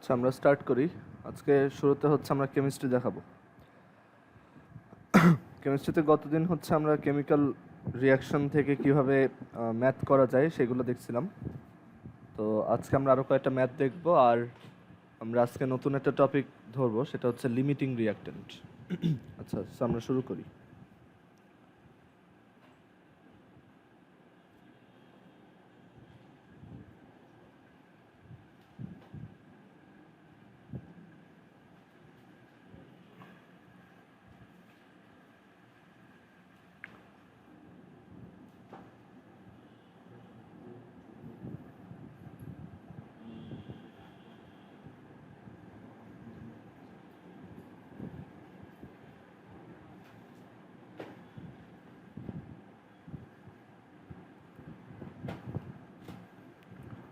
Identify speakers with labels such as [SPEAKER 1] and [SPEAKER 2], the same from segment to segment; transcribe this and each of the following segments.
[SPEAKER 1] আচ্ছা, আমরা স্টার্ট করি। আজকে শুরুতে হচ্ছে আমরা কেমিস্ট্রি দেখাবো। কেমিস্ট্রিতে গতদিন হচ্ছে আমরা কেমিক্যাল রিয়াকশন থেকে কিভাবে ম্যাথ করা যায় সেগুলো দেখছিলাম। তো আজকে আমরা আরও কয়েকটা ম্যাথ দেখব, আর আমরা আজকে নতুন একটা টপিক ধরবো, সেটা হচ্ছে লিমিটিং রিয়াক্ট্যান্ট। আচ্ছা, আমরা শুরু করি।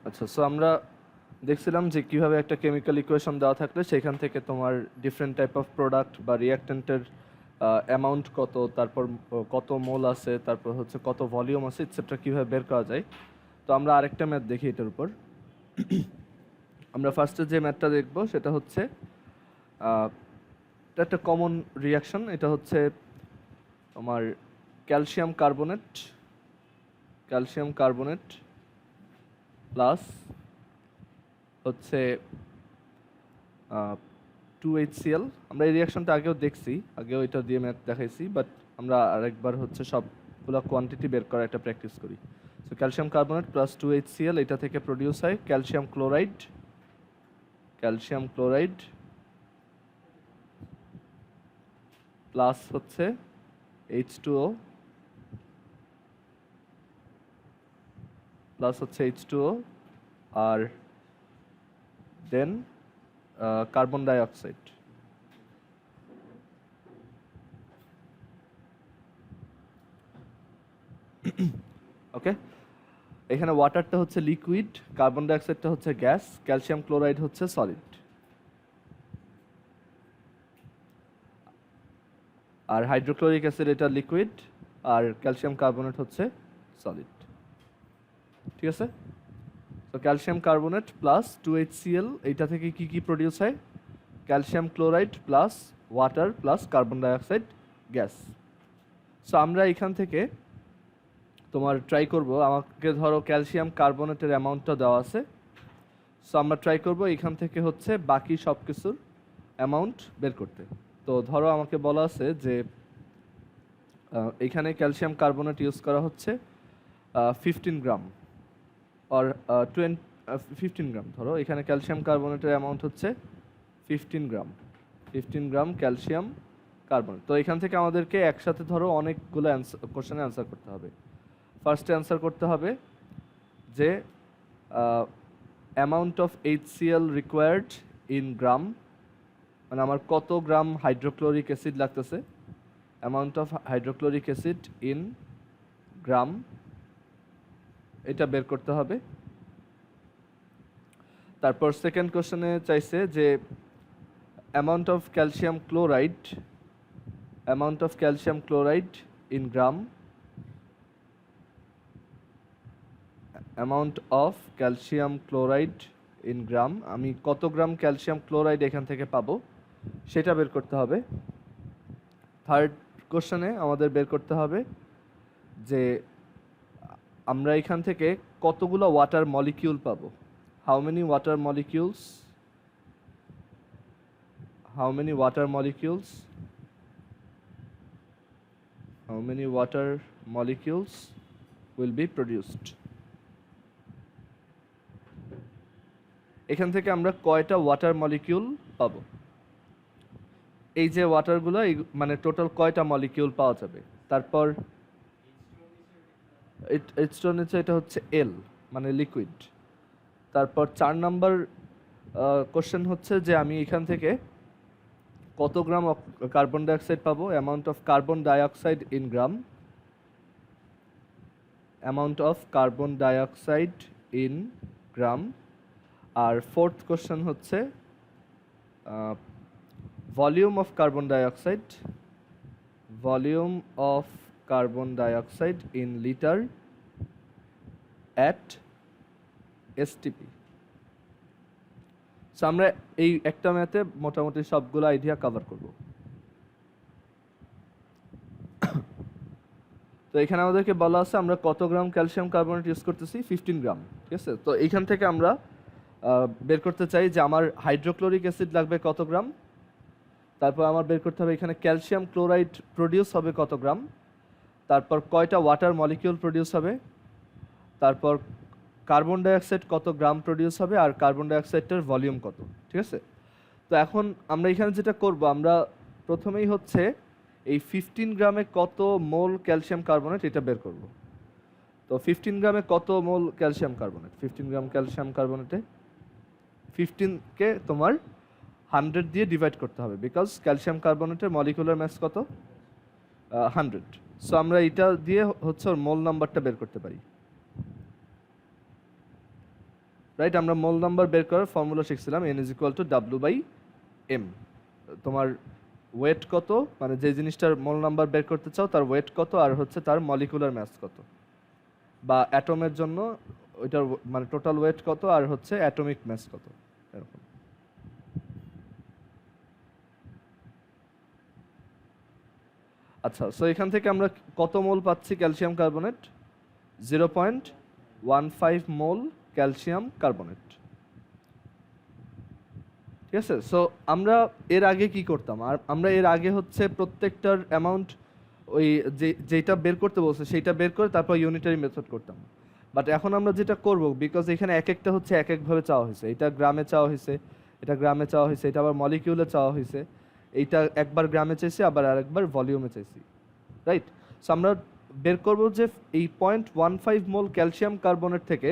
[SPEAKER 1] আচ্ছা, আমরা দেখছিলাম যে কিভাবে একটা কেমিক্যাল ইকুয়েশন দেওয়া থাকলে সেখান থেকে তোমার ডিফারেন্ট টাইপ অফ প্রোডাক্ট বা রিয়াক্ট্যান্টের অ্যামাউন্ট কত, তারপর কত মোল আছে, তারপর হচ্ছে কত ভলিউম আছে, ইটসেট্রা কীভাবে বের করা যায়। তো আমরা আরেকটা ম্যাথ দেখি এটার উপর। আমরা ফার্স্টে যে ম্যাথটা দেখব সেটা হচ্ছে এটা একটা কমন রিয়াকশন। এটা হচ্ছে আমার ক্যালসিয়াম কার্বনেট প্লাস হচ্ছে 2HCl। আমরা এই রিয়াকশনটা আগেও এটা দিয়ে ম্যাথ দেখাইছি, বাট আমরা আরেকবার হচ্ছে সবগুলো কোয়ান্টিটি বের করার একটা প্র্যাকটিস করি। So calcium carbonate plus 2HCl, এটা থেকে প্রডিউস হয় ক্যালসিয়াম ক্লোরাইড প্লাস হচ্ছে H2O আর দেন কার্বন ডাইঅক্সাইড। ওকে, এখানে ওয়াটারটা হচ্ছে লিকুইড, কার্বন ডাইঅক্সাইডটা হচ্ছে গ্যাস, ক্যালসিয়াম ক্লোরাইড হচ্ছে সলিড, আর হাইড্রোক্লোরিক অ্যাসিড এটা লিকুইড, আর ক্যালসিয়াম কার্বনেট হচ্ছে সলিড। ঠিক আছে, তো ক্যালসিয়াম কার্বনেট প্লাস 2HCl, এইটা থেকে কি কি প্রডিউস হয়? Calcium chloride plus water plus carbon dioxide gas. So আমরা এখান থেকে তোমার ট্রাই করব, আমাকে ধরো ক্যালসিয়াম কার্বনেটের অ্যামাউন্টটা দেওয়া আছে। সো আমরা ট্রাই করব এখান থেকে হচ্ছে বাকি সব কিছুর অ্যামাউন্ট বের করতে। তো ধরো আমাকে বলা আছে যে এখানে ক্যালসিয়াম কার্বনেট ইউজ করা হচ্ছে 15 গ্রাম আর 15 গ্রাম। ধরো এখানে ক্যালসিয়াম কার্বনেটের অ্যামাউন্ট হচ্ছে 15 গ্রাম ক্যালসিয়াম কার্বনেট। তো এখান থেকে আমাদেরকে একসাথে ধরো অনেকগুলো কোশ্চেনে অ্যান্সার করতে হবে। ফার্স্টে অ্যান্সার করতে হবে যে amount of HCl required in gram, মানে আমার কত গ্রাম হাইড্রোক্লোরিক অ্যাসিড লাগতেছে, amount of hydrochloric acid in gram, এটা বের করতে হবে। তারপর সেকেন্ড কোশ্চেনে চাইছে যে amount of calcium chloride in gram, amount of calcium chloride in gram, আমি কত গ্রাম ক্যালসিয়াম ক্লোরাইড এখান থেকে পাবো সেটা বের করতে হবে। থার্ড কোশ্চেনে আমাদের বের করতে হবে যে আমরা এখান থেকে কতগুলো ওয়াটার মলিকিউল পাবো, how many water molecules will be produced। এখান থেকে আমরা কয়টা ওয়াটার মলিকিউল পাবো, এই যে ওয়াটারগুলো মানে টোটাল কয়টা মলিকিউল পাওয়া যাবে। তারপর H2 নিচে এটা হচ্ছে L মানে লিকুইড। তারপর 4 নাম্বার কোশ্চেন হচ্ছে যে আমি এখান থেকে কত গ্রাম কার্বন ডাইঅক্সাইড পাবো, amount of carbon dioxide in gram. আর ফোর্থ কোশ্চেন হচ্ছে volume of carbon dioxide in litre at STP। So আমরা এই একটা ম্যাথে মোটামুটি সবগুলো আইডিয়া কভার করব। তো এখানে আমাদেরকে বলা আছে আমরা কত গ্রাম ক্যালসিয়াম কার্বনেট ইউজ করতেছি, 15 গ্রাম। ঠিক আছে, তো এইখান থেকে আমরা বের করতে চাই যে আমার হাইড্রোক্লোরিক অ্যাসিড লাগবে কত গ্রাম, তারপর আমার বের করতে হবে এখানে ক্যালসিয়াম ক্লোরাইড প্রডিউস হবে কত গ্রাম, তারপর কয়টা ওয়াটার মলিকিউল প্রডিউস হবে, তারপর কার্বন ডাইঅক্সাইড কত গ্রাম প্রডিউস হবে, আর কার্বন ডাইঅক্সাইডের ভলিউম কত। ঠিক আছে, তো এখন আমরা এখানে যেটা করব, আমরা প্রথমেই হচ্ছে এই 15 গ্রামে কত মোল ক্যালসিয়াম কার্বনেট এটা বের করব। তো 15 গ্রামে কত mole calcium carbonate, 15 gram calcium কার্বনেটে 15কে তোমার 100 দিয়ে ডিভাইড করতে হবে, বিকজ ক্যালসিয়াম কার্বনেটের মলিকুলার মাস কত, 100। সো আমরা এটা দিয়ে হচ্ছে ওর মোল নাম্বারটা বের করতে পারি। রাইট, আমরা মোল নাম্বার বের করার ফর্মুলা শিখছিলাম, N=W/M। তোমার ওয়েট কত, মানে যে জিনিসটার মোল নাম্বার বের করতে চাও তার ওয়েট কত, আর হচ্ছে তার মলিকুলার মাস কত, বা অ্যাটমের জন্য ওইটার মানে টোটাল ওয়েট কত, আর হচ্ছে অ্যাটমিক মাস কত, এরকম। আচ্ছা, সো এখান থেকে আমরা কত মোল পাচ্ছি ক্যালসিয়াম কার্বনেট, 0.15 মোল ক্যালসিয়াম কার্বনেট। ঠিক আছে, সো আমরা এর আগে কি করতাম, আর আমরা এর আগে হচ্ছে প্রত্যেকটার অ্যামাউন্ট ওই যেটা বের করতে বলছে সেইটা বের করে তারপর ইউনিটারি মেথড করতাম। বাট এখন আমরা যেটা করব, বিকজ এখানে এক একটা হচ্ছে এক একভাবে চাওয়া হয়েছে, এটা গ্রামে চাওয়া হয়েছে, এটা গ্রামে চাওয়া হয়েছে, এটা আবার মলিকিউলে চাওয়া হয়েছে, এইটা একবার গ্রামে চাইছি আবার আরেকবার ভলিউমে চাইছি। রাইট, সো আমরা বের করব যে এই 0.15 মোল ক্যালসিয়াম কার্বনেট থেকে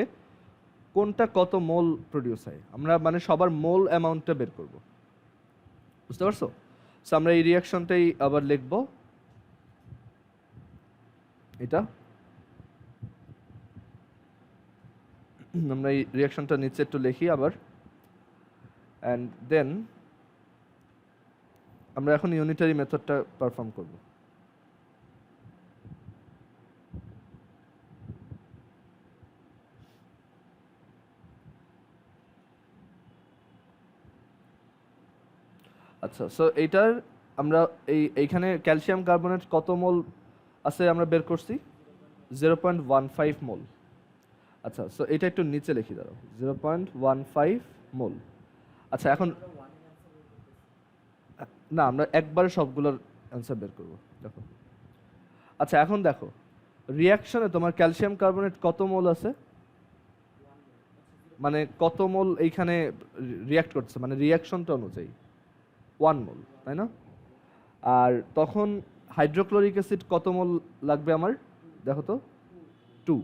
[SPEAKER 1] কোনটা কত মোল প্রডিউস হয়, আমরা মানে সবার মোল অ্যামাউন্টটা বের করব। বুঝতে পারছো? সো আমরা এই রিয়াকশনটাই আবার লিখব, এটা আমরা এই রিয়াকশনটা নিচে একটু লিখি আবার, অ্যান্ড দেন আমরা এখন ইউনিটারি মেথডটা পারফর্ম করব। আচ্ছা, সো এইটার আমরা এইখানে ক্যালসিয়াম কার্বনেট কত মোল আছে আমরা বের করছি, 0.15 মোল। আচ্ছা, সো এটা একটু নিচে লিখি দাঁড়াও, 0.15 মোল। আচ্ছা, এখন না, আমরা একবারে সবগুলোর অ্যান্সার বের করব। দেখো, আচ্ছা এখন দেখো রিয়াকশনে তোমার ক্যালসিয়াম কার্বনেট কত মোল আছে, মানে কত মোল এইখানে রিয়াক্ট করছে, মানে রিয়াকশনটা অনুযায়ী 1 মোল, তাই না? আর তখন হাইড্রোক্লোরিক অ্যাসিড কত মোল লাগবে আমার, দেখো তো, 2।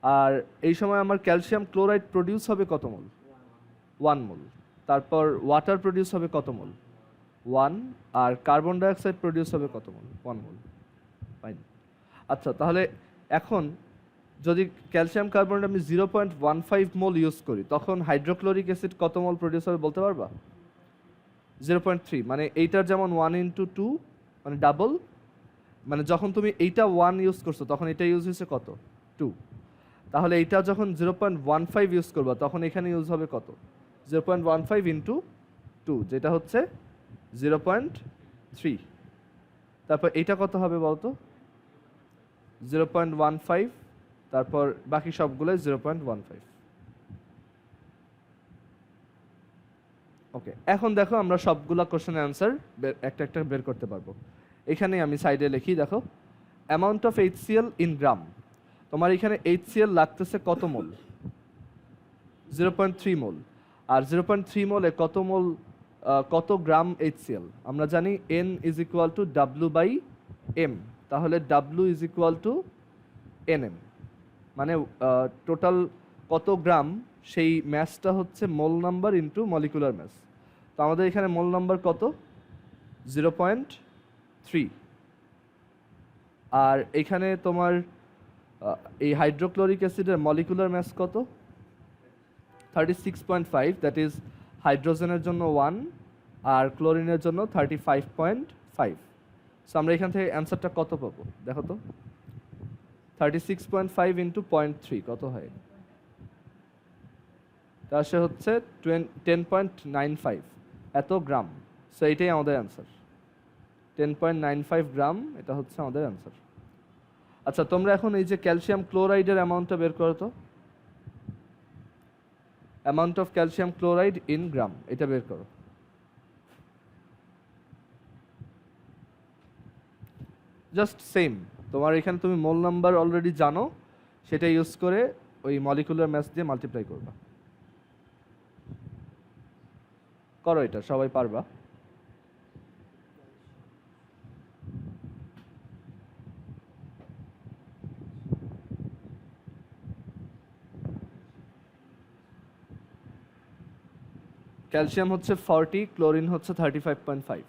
[SPEAKER 1] আর এই সময় আমার ক্যালসিয়াম ক্লোরাইড প্রডিউস হবে কত মোল, 1 মোল। তারপর ওয়াটার প্রডিউস হবে কত মোল, 1। আর কার্বন ডাইঅক্সাইড প্রডিউস হবে কত মোল, 1 মোল। ফাইন। আচ্ছা, তাহলে এখন যদি ক্যালসিয়াম কার্বনেট আমি 0.15 মোল ইউজ করি, তখন হাইড্রোক্লোরিক অ্যাসিড কত মোল প্রডিউস হবে বলতে পারবা? 0.3, মানে এইটার যেমন 1 × 2 মানে ডাবল, মানে যখন তুমি এইটা 1 ইউজ করছো তখন এটা ইউজ হয়েছে কত, 2। তাহলে এইটা যখন 0.15 ইউজ করবা তখন এখানে ইউজ হবে কত, 0.15 × 2, যেটা হচ্ছে 0.3। তারপর এইটা কত হবে বলতো, 0.15, তারপর বাকি সবগুলোই 0.15। ওকে, এখন দেখো আমরা সবগুলা কোশ্চেনের অ্যান্সার একটা একটা বের করতে পারবো। এখানে আমি সাইডে লিখি, দেখো অ্যামাউন্ট অফ HCl ইন গ্রাম, তোমার এখানে HCl লাগতেছে কত মোল, 0.3 মোল। আর 0.3 মোলে কত মোল, কত গ্রাম HCl, আমরা জানি N=W/M, তাহলে W=NM, মানে টোটাল কত গ্রাম সেই ম্যাসটা হচ্ছে mole number into molecular mass. তো আমাদের এখানে মোল নাম্বার কত, 0.3। আর এখানে তোমার এই হাইড্রোক্লোরিক অ্যাসিডের মলিকুলার ম্যাস কত, 36.5, দ্যাট ইজ হাইড্রোজেনের জন্য 1 আর ক্লোরিনের জন্য 35.5। সো আমরা এখান থেকে অ্যান্সারটা কত পাবো দেখো তো, 36.5 × 0.3 কত হয়, তা আসে হচ্ছে 10.95 এত গ্রাম। সো এটাই আমাদের অ্যান্সার, 10.95 গ্রাম, এটা হচ্ছে আমাদের অ্যান্সার। আচ্ছা তোমরা এখন এই যে ক্যালসিয়াম ক্লোরাইডের অ্যামাউন্টটা বের করো তো, amount of calcium chloride in gram, এটা বের করো। জাস্ট সেম, তোমার এখানে তুমি মোল নাম্বার অলরেডি জানো, সেটা ইউজ করে ওই মলিকুলার ম্যাস দিয়ে মাল্টিপ্লাই করবা। করো এটা, সবাই পারবা। ক্যালসিয়াম হচ্ছে 40, ক্লোরিন হচ্ছে 35.5।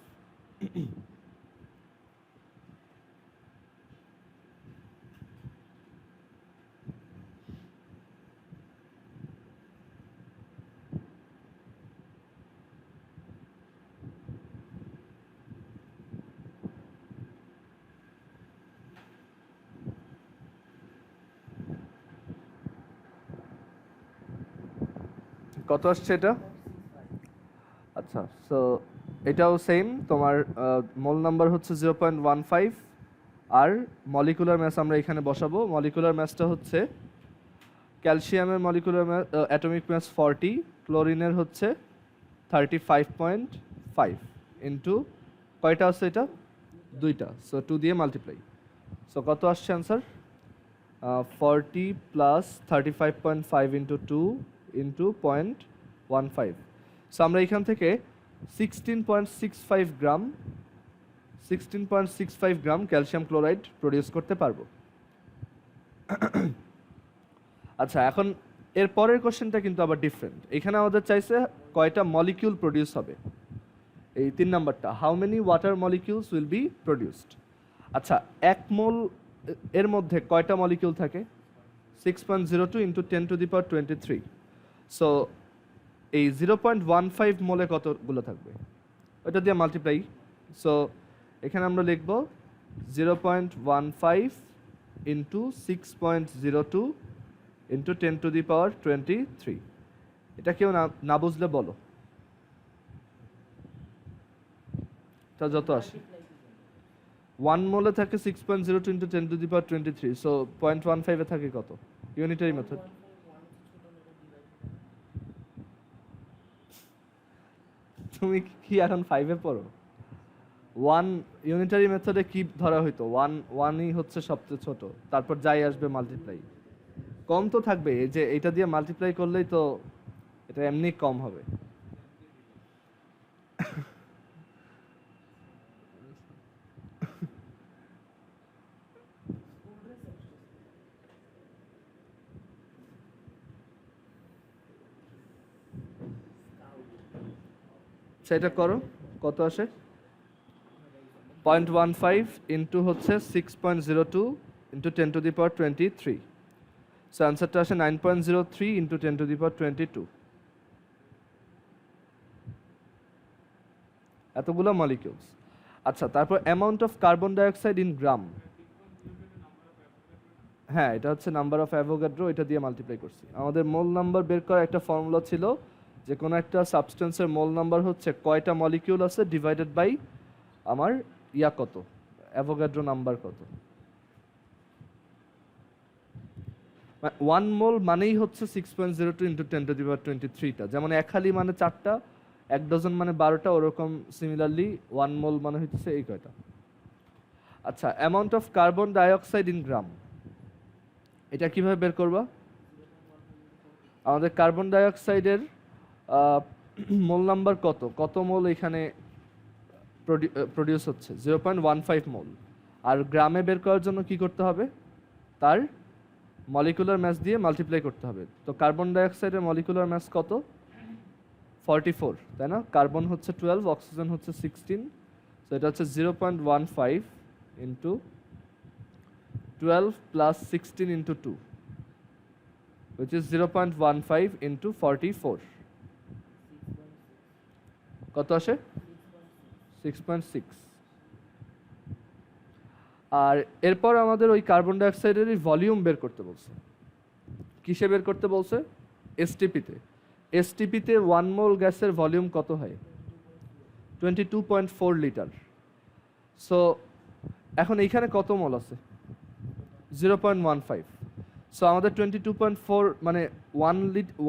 [SPEAKER 1] কত আসছে এটা? আচ্ছা, সো এটাও সেম, তোমার মোল নাম্বার হচ্ছে 0.15, আর মলিকুলার ম্যাস আমরা এখানে বসাবো। মলিকুলার ম্যাসটা হচ্ছে ক্যালসিয়ামের মলিকুলার ম্যাস, অ্যাটমিক ম্যাস 40, ক্লোরিনের হচ্ছে 35.5 ইন্টু কয়টা আছে এটা? দুইটা, সো 2 দিয়ে মাল্টিপ্লাই। সো কত আসছে answer? 40 plus 35.5 into 2 into 0.15। So আমরা এখান থেকে 16.65 গ্রাম 16.65 গ্রাম ক্যালসিয়াম ক্লোরাইড প্রডিউস করতে পারবো। আচ্ছা, এখন এর পরের কোশ্চেনটা কিন্তু আবার ডিফারেন্ট। এখানে আমাদের চাইছে কয়টা মলিকিউল প্রডিউস হবে, এই 3 নাম্বারটা, how many water molecules will be produced. আচ্ছা, 1 মোল এর মধ্যে কয়টা মলিকিউল থাকে? 6.02 ইন্টু 10⁻23। সো এই 0.15 মোলে কতগুলো থাকবে, ওইটা দিয়ে মাল্টিপ্লাই। সো এখানে আমরা লিখব 0.15 ইন্টু 6.02 ইন্টু 10⁻23। এটা কেউ না বুঝলে বলো, তা যত আসে। 1 মোলে থাকে 6.02 ইন্টু 10⁻23, সো 0.15 এ থাকে কত? Unitary method. তুমি কি এখন 5 এ পড়ো? 1 ইউনিটারি মেথডে কি ধরা হইতো? 1ই হচ্ছে সবচেয়ে ছোট, তারপর যাই আসবে মাল্টিপ্লাই। কম তো থাকবে, এই যে এটা দিয়ে মাল্টিপ্লাই করলেই তো এটা এমনি কম হবে। সেটা করো, কত আসে? 0.15 ইন্টু হচ্ছে 6.02 ইন্টু 10⁻23। সো অ্যান্সারটা আসে 9.03 ইন্টু 10⁻22। এতগুলো মলিকিউলস। আচ্ছা, তারপর amount of carbon dioxide in gram. হ্যাঁ, এটা হচ্ছে নাম্বার অফ অ্যাভোগাড্রো, এটা দিয়ে মাল্টিপ্লাই করছি। আমাদের মোল নাম্বার বের করার একটা ফর্মুলা ছিল, যে কোনো একটা সাবস্টেন্সের মোল নাম্বার হচ্ছে কয়টা মলিকিউল আছে ডিভাইডেড বাই আমার কত, অ্যাভোগাড্রো নাম্বার কত। 1 মোল মানেই হচ্ছে 6.02 ইন্টু 10⁻23টা, যেমন 1 হালি মানে 4টা, 1 ডজন মানে 12টা, ওরকম সিমিলারলি 1 মোল মানে হচ্ছে এই কয়টা। আচ্ছা, amount of carbon dioxide in gram, এটা কিভাবে বের করবা? আমাদের কার্বন ডাইঅক্সাইডের মোল নাম্বার কত মোল এখানে প্রডিউস হচ্ছে? 0.15 মোল। আর গ্রামে বের করার জন্য কি করতে হবে? তার মলিকুলার ম্যাস দিয়ে মাল্টিপ্লাই করতে হবে। তো কার্বন ডাইঅক্সাইডের মলিকুলার ম্যাস কত? 44, তাই না? কার্বন হচ্ছে 12, অক্সিজেন হচ্ছে 16, তো এটা হচ্ছে 0.15 into 12 plus 16 into 2, which is 0.15 into 44. কত আসে? 6.6। আর এরপর আমাদের ওই কার্বন ডাইঅক্সাইডের ভলিউম বের করতে বলছে। কিসে বের করতে বলছে? এসটিপিতে। এসটিপিতে 1 মোল গ্যাসের ভলিউম কত হয়? 22.4 লিটার। সো এখন এইখানে কত মোল আছে? 0.15। সো আমাদের 22.4 মানে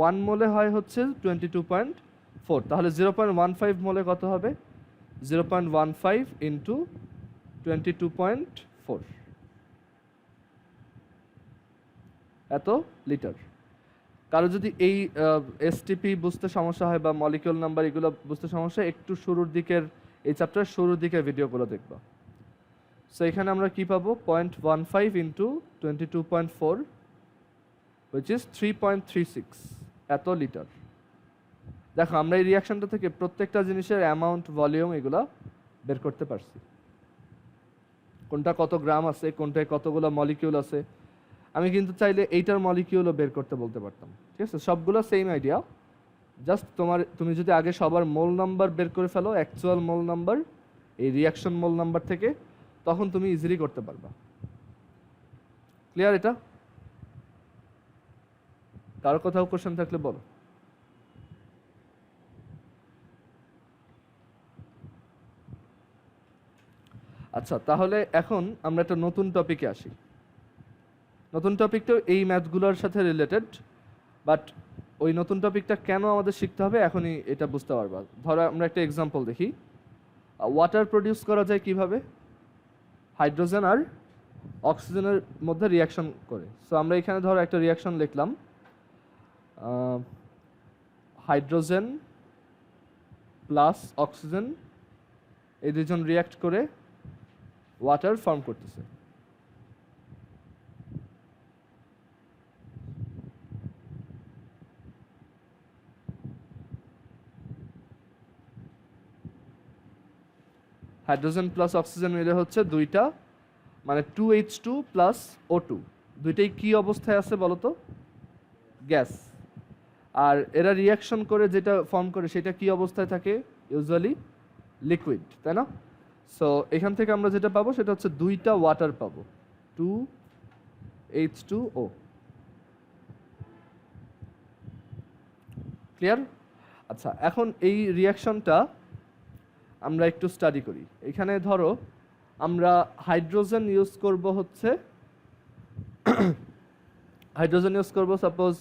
[SPEAKER 1] 1 মোলে হয় হচ্ছে 22.4, তাহলে 0.15 মোলে কত হবে? 0.15 ইন্টু 22.4, এত লিটার। কারো যদি এই এসটিপি বুঝতে সমস্যা হয় বা মলিকিউল নাম্বার এগুলো বুঝতে সমস্যা, একটু শুরুর দিকের এই চ্যাপ্টার শুরুর দিকের ভিডিওগুলো দেখবা। সো এখানে আমরা কি পাবো? 0.15 ইন্টু 22.4 which is 3.36, এত লিটার। দেখো আমরা এই রিয়াকশনটা থেকে প্রত্যেকটা জিনিসের অ্যামাউন্ট, ভলিউম এগুলা বের করতে পারছি, কোনটা কত গ্রাম আছে, কোনটায় কতগুলো মলিকিউল আছে। আমি কিন্তু চাইলে এইটার মলিকিউলও বের করতে বলতে পারতাম, ঠিক আছে? সবগুলো সেম আইডিয়া, জাস্ট তুমি যদি আগে সবার মোল নাম্বার বের করে ফেলো, অ্যাকচুয়াল মোল নাম্বার এই রিয়াকশন মোল নাম্বার থেকে, তখন তুমি ইজিলি করতে পারবা। ক্লিয়ার এটা? কারো কোথাও কোশ্চেন থাকলে বলো। আচ্ছা, তাহলে এখন আমরা একটা নতুন টপিকে আসি। নতুন টপিকটা এই ম্যাথগুলোর সাথে রিলেটেড, বাট ওই নতুন টপিকটা কেন আমাদের শিখতে হবে এখনই এটা বুঝতে পারবা। ধরো আমরা একটা এক্সাম্পল দেখি। ওয়াটার প্রডিউস করা যায় কিভাবে? হাইড্রোজেন আর অক্সিজেনের মধ্যে রিয়াকশন করে। সো আমরা এখানে ধরো একটা রিয়াকশন লিখলাম, হাইড্রোজেন প্লাস অক্সিজেন, এই দুজন রিয়াক্ট করে ওয়াটার ফর্ম করতেছে। হাইড্রোজেন প্লাস অক্সিজেন মিলে হচ্ছে দুইটা, মানে 2H2 প্লাস O2, দুইটাই কি অবস্থায় আছে বলো তো? গ্যাস। আর এরা রিয়াকশন করে যেটা ফর্ম করে সেটা কি অবস্থায় থাকে? ইউজুয়ালি লিকুইড, তাই না? সো এখান থেকে আমরা যেটা পাবো সেটা হচ্ছে দুইটা ওয়াটার পাবো, 2H2O। ক্লিয়ার? আচ্ছা, এখন এই রিয়াকশনটা আমরা একটু স্টাডি করি। এখানে ধরো আমরা হাইড্রোজেন ইউজ করব হচ্ছে হাইড্রোজেন ইউজ করব সাপোজ,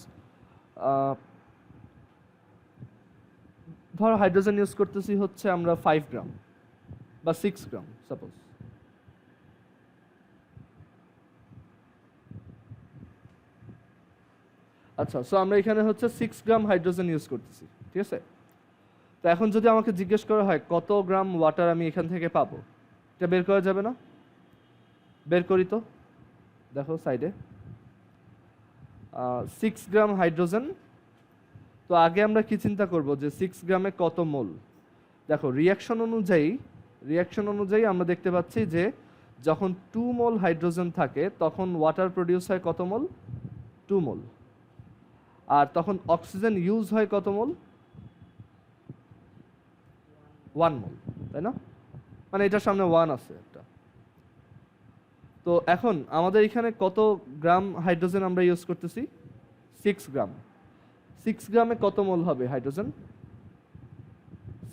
[SPEAKER 1] ধরো হাইড্রোজেন ইউজ করতেছি হচ্ছে আমরা 5 গ্রাম বা 6 গ্রাম সাপোজ। আচ্ছা, সো আমরা এখানে হচ্ছে 6 গ্রাম হাইড্রোজেন ইউজ করতেছি, ঠিক আছে? তো এখন যদি আমাকে জিজ্ঞেস করা হয় কত গ্রাম ওয়াটার আমি এখান থেকে পাবো, এটা বের করা যাবে না? বের করি তো। দেখো সাইডে 6 গ্রাম হাইড্রোজেন। তো আগে আমরা কি চিন্তা করব যে 6 গ্রামে কত মোল। দেখো রিয়াকশন অনুযায়ী আমরা দেখতে পাচ্ছি যে যখন 2 মোল হাইড্রোজেন থাকে তখন ওয়াটার প্রডিউস হয় কত মোল? 2 মোল। আর তখন অক্সিজেন ইউজ হয় কত মোল? 1 মোল, তাই না? মানে এটার সামনে 1 আছে একটা। তো এখন আমাদের এখানে কত গ্রাম হাইড্রোজেন আমরা ইউজ করতেছি? 6 গ্রাম। 6 গ্রামে কত মোল হবে হাইড্রোজেন?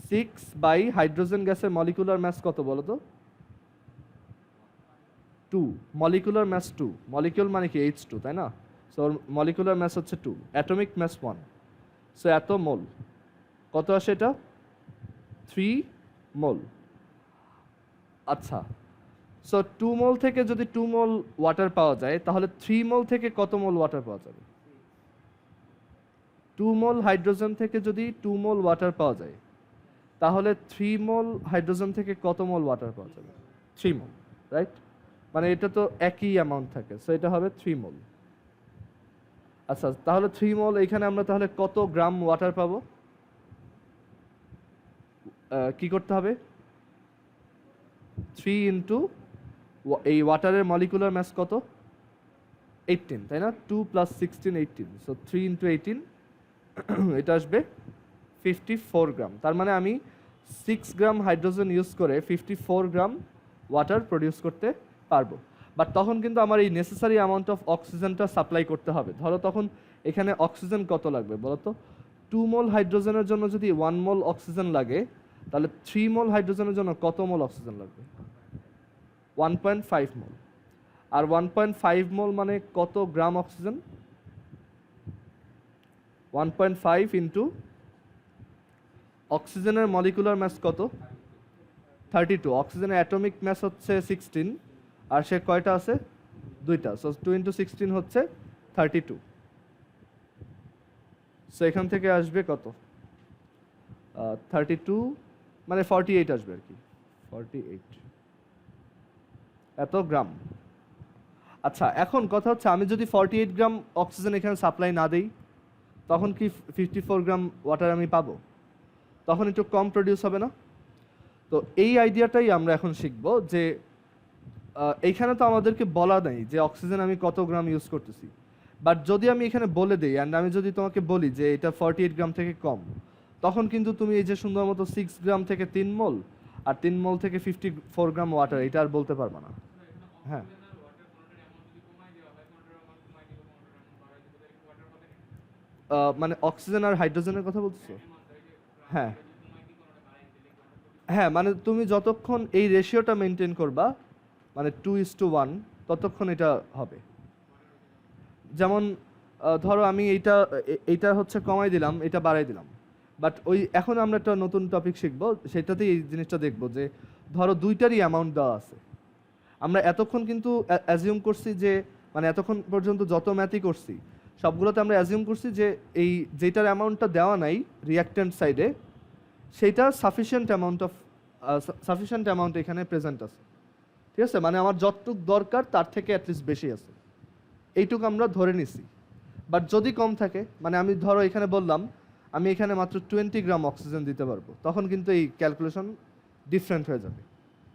[SPEAKER 1] 6 বাই হাইড্রোজেন গ্যাসের মলিকুলার মাস কত বলো তো? 2। মলিকুলার মাস 2, মলিকিউল মানে কি H2, তাই না? সো মলিকুলার মাস হচ্ছে 2, অ্যাটমিক মাস 1। সো এত মোল কত আসে এটা? 3 মোল। আচ্ছা, সো 2 মোল থেকে যদি 2 মোল ওয়াটার পাওয়া যায় তাহলে 3 মোল থেকে কত মোল ওয়াটার পাওয়া যাবে? 2 মোল হাইড্রোজেন থেকে যদি 2 মোল ওয়াটার পাওয়া যায় তাহলে 3 মোল হাইড্রোজেন থেকে কত মোল ওয়াটার পাওয়া যাবে? 3 মোল, রাইট? মানে এটা তো একই অ্যামাউন্ট থাকে, সো এটা হবে 3 মোল। আচ্ছা, তাহলে 3 মোল এখানে আমরা তাহলে কত গ্রাম ওয়াটার পাবো? কি করতে হবে? 3 ইন্টু এই ওয়াটারের মলিকুলার মাস কত? 18, তাই না? 2 + 16 18, সো 3 ইন্টু 18 এটা আসবে 54 গ্রাম। তার মানে আমি 6 গ্রাম হাইড্রোজেন ইউজ করে 54 গ্রাম ওয়াটার প্রডিউস করতে পারবো। বাট তখন কিন্তু আমার এই নেসেসারি অ্যামাউন্ট অফ অক্সিজেনটা সাপ্লাই করতে হবে। ধরো তখন এখানে অক্সিজেন কত লাগবে বলো তো? 2 মোল হাইড্রোজেনের জন্য যদি 1 মোল অক্সিজেন লাগে, তাহলে 3 মোল হাইড্রোজেনের জন্য কত মোল অক্সিজেন লাগবে? 1.5 মোল। আর 1.5 মোল মানে কত গ্রাম অক্সিজেন? 1.5 ইন্টু অক্সিজেনের মলিকুলার ম্যাস কত? 32। অক্সিজেনের অ্যাটমিক ম্যাস হচ্ছে 16, আর সে কয়টা আছে? দুইটা। সো 2 ইন্টু 16 হচ্ছে 32। সো এখান থেকে আসবে কত? 32 মানে 48 আসবে আর কি, 48 এত গ্রাম। আচ্ছা, এখন কথা হচ্ছে আমি যদি 48 গ্রাম অক্সিজেন এখানে সাপ্লাই না দেই, তখন কি 54 গ্রাম ওয়াটার আমি পাবো? তখন একটু কম প্রডিউস হবে না? তো এই আইডিয়াটাই আমরা এখন শিখব যে এইখানে তো আমাদেরকে বলা নেই যে অক্সিজেন আমি কত গ্রাম ইউজ করতেছি, বাট যদি আমি এখানে বলে দিই অ্যান্ড আমি যদি তোমাকে বলি যে এটা 48 গ্রাম থেকে কম, তখন কিন্তু তুমি এই যে সুন্দর মতো 6 গ্রাম থেকে 3 মোল আর 3 মোল থেকে 54 গ্রাম ওয়াটার, এটা আর বলতে পারবা না। হ্যাঁ, মানে অক্সিজেন আর হাইড্রোজেনের কথা বলছো? হ্যাঁ হ্যাঁ, মানে তুমি যতক্ষণ এই রেশিওটা মেনটেন করবা, মানে 2:1, ততক্ষণ এটা হবে। যেমন ধরো আমি এইটা হচ্ছে কমাই দিলাম, এটা বাড়াই দিলাম, বাট ওই এখন আমরা একটা নতুন টপিক শিখবো, সেটাতেই এই জিনিসটা দেখবো যে ধরো দুইটারই অ্যামাউন্ট দেওয়া আছে। আমরা এতক্ষণ কিন্তু অ্যাজিউম করছি যে, মানে এতক্ষণ পর্যন্ত যত ম্যাথই করছি সবগুলোতে আমরা অ্যাজিউম করছি যে এই যেটার অ্যামাউন্টটা দেওয়া নাই রিয়াক্ট্যান্ট সাইডে, সেইটা সাফিসিয়েন্ট অ্যামাউন্ট এখানে প্রেজেন্ট আছে। ঠিক আছে, মানে আমার যতটুকু দরকার তার থেকে অ্যাটলিস্ট বেশি আছে, এইটুকু আমরা ধরে নিছি। বাট যদি কম থাকে, মানে আমি ধরো এখানে বললাম আমি এখানে মাত্র 20 গ্রাম অক্সিজেন দিতে পারবো, তখন কিন্তু এই ক্যালকুলেশন ডিফারেন্ট হয়ে যাবে।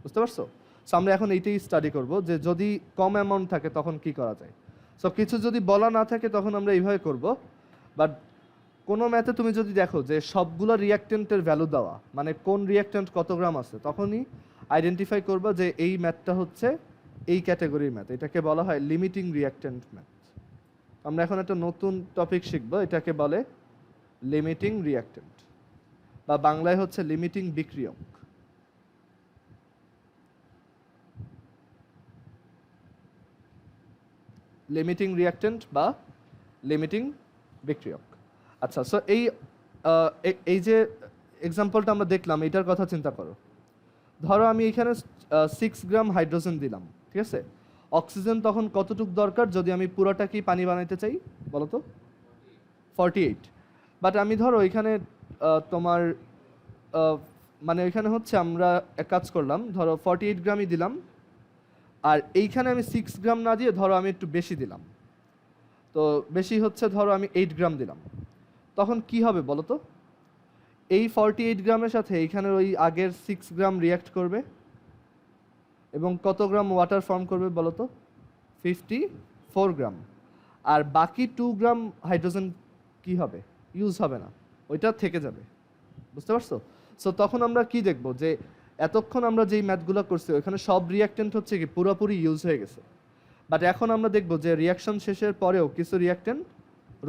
[SPEAKER 1] বুঝতে পারছো? সো আমরা এখন এইটাই স্টাডি করব যে যদি কম অ্যামাউন্ট থাকে তখন কি করা যায়। সো কিছু যদি বলা না থাকে তখন আমরা এইভাবে করব। বাট কোনো ম্যাথে তুমি যদি দেখো যে সবগুলো রিয়াক্টেন্টের ভ্যালু দেওয়া, মানে কোন রিয়াক্টেন্ট কত গ্রাম আছে, তখনই আইডেন্টিফাই করবা যে এই ম্যাথটা হচ্ছে এই ক্যাটাগরির ম্যাথ, এটাকে বলা হয় লিমিটিং রিয়াক্টেন্ট ম্যাথ। আমরা এখন একটা নতুন টপিক শিখবো, এটাকে বলে লিমিটিং রিয়াক্টেন্ট, বা বাংলায় হচ্ছে লিমিটিং বিক্রিয়ক। লিমিটিং রিয়াক্টেন্ট বা লিমিটিং বিক্রিয়ক। আচ্ছা, সো এই যে এক্সাম্পলটা আমরা দেখলাম, এটার কথা চিন্তা করো। ধরো আমি এখানে 6 গ্রাম হাইড্রোজেন দিলাম, ঠিক আছে? অক্সিজেন তখন কতটুক দরকার যদি আমি পুরোটা কি পানি বানাইতে চাই বলো তো? 48। বাট আমি ধরো এখানে তোমার মানে এখানে হচ্ছে আমরা এক কাজ করলাম, ধরো 48 গ্রামই দিলাম, আর এইখানে আমি 6 গ্রাম না দিয়ে ধরো আমি একটু বেশি দিলাম, তো বেশি হচ্ছে ধরো আমি 8 গ্রাম দিলাম, তখন কি হবে বলো তো? এই 48 গ্রামের সাথে এইখানের ওই আগের 6 গ্রাম রিয়াক্ট করবে এবং কত গ্রাম ওয়াটার ফর্ম করবে বলো তো? 54 গ্রাম। আর বাকি 2 গ্রাম হাইড্রোজেন কি হবে? ইউজ হবে না, ওইটা থেকে যাবে। বুঝতে পারছো? সো তখন আমরা কি দেখব যে এতক্ষণ আমরা যেই ম্যাথগুলো করছি ওখানে সব রিয়াক্টেন্ট হচ্ছে কি পুরোপুরি ইউজ হয়ে গেছে, বাট এখন আমরা দেখব যে রিয়াকশন শেষের পরেও কিছু রিয়াক্টেন্ট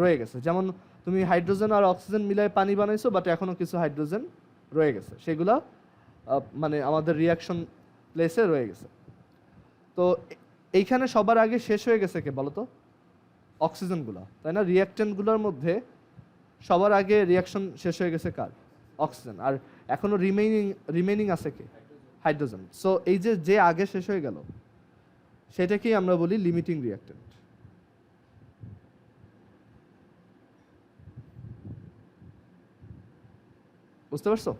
[SPEAKER 1] রয়ে গেছে। যেমন তুমি হাইড্রোজেন আর অক্সিজেন মিলায় পানি বানাইছো, বাট এখনও কিছু হাইড্রোজেন রয়ে গেছে, সেগুলা মানে আমাদের রিয়াকশন প্লেসে রয়ে গেছে। তো এইখানে সবার আগে শেষ হয়ে গেছে কে বলো তো? অক্সিজেনগুলো, তাই না? রিয়াক্টেন্টগুলোর মধ্যে সবার আগে রিয়াকশন শেষ হয়ে গেছে কার? অক্সিজেন। আর এখনো রিমেইনিং আছে কে? হাইড্রোজেন। সো এই যে যে আগে শেষ হয়ে গেল সেটাকেই আমরা বলি লিমিটিং রিয়াক্টেন্ট। বুঝতে পারছো?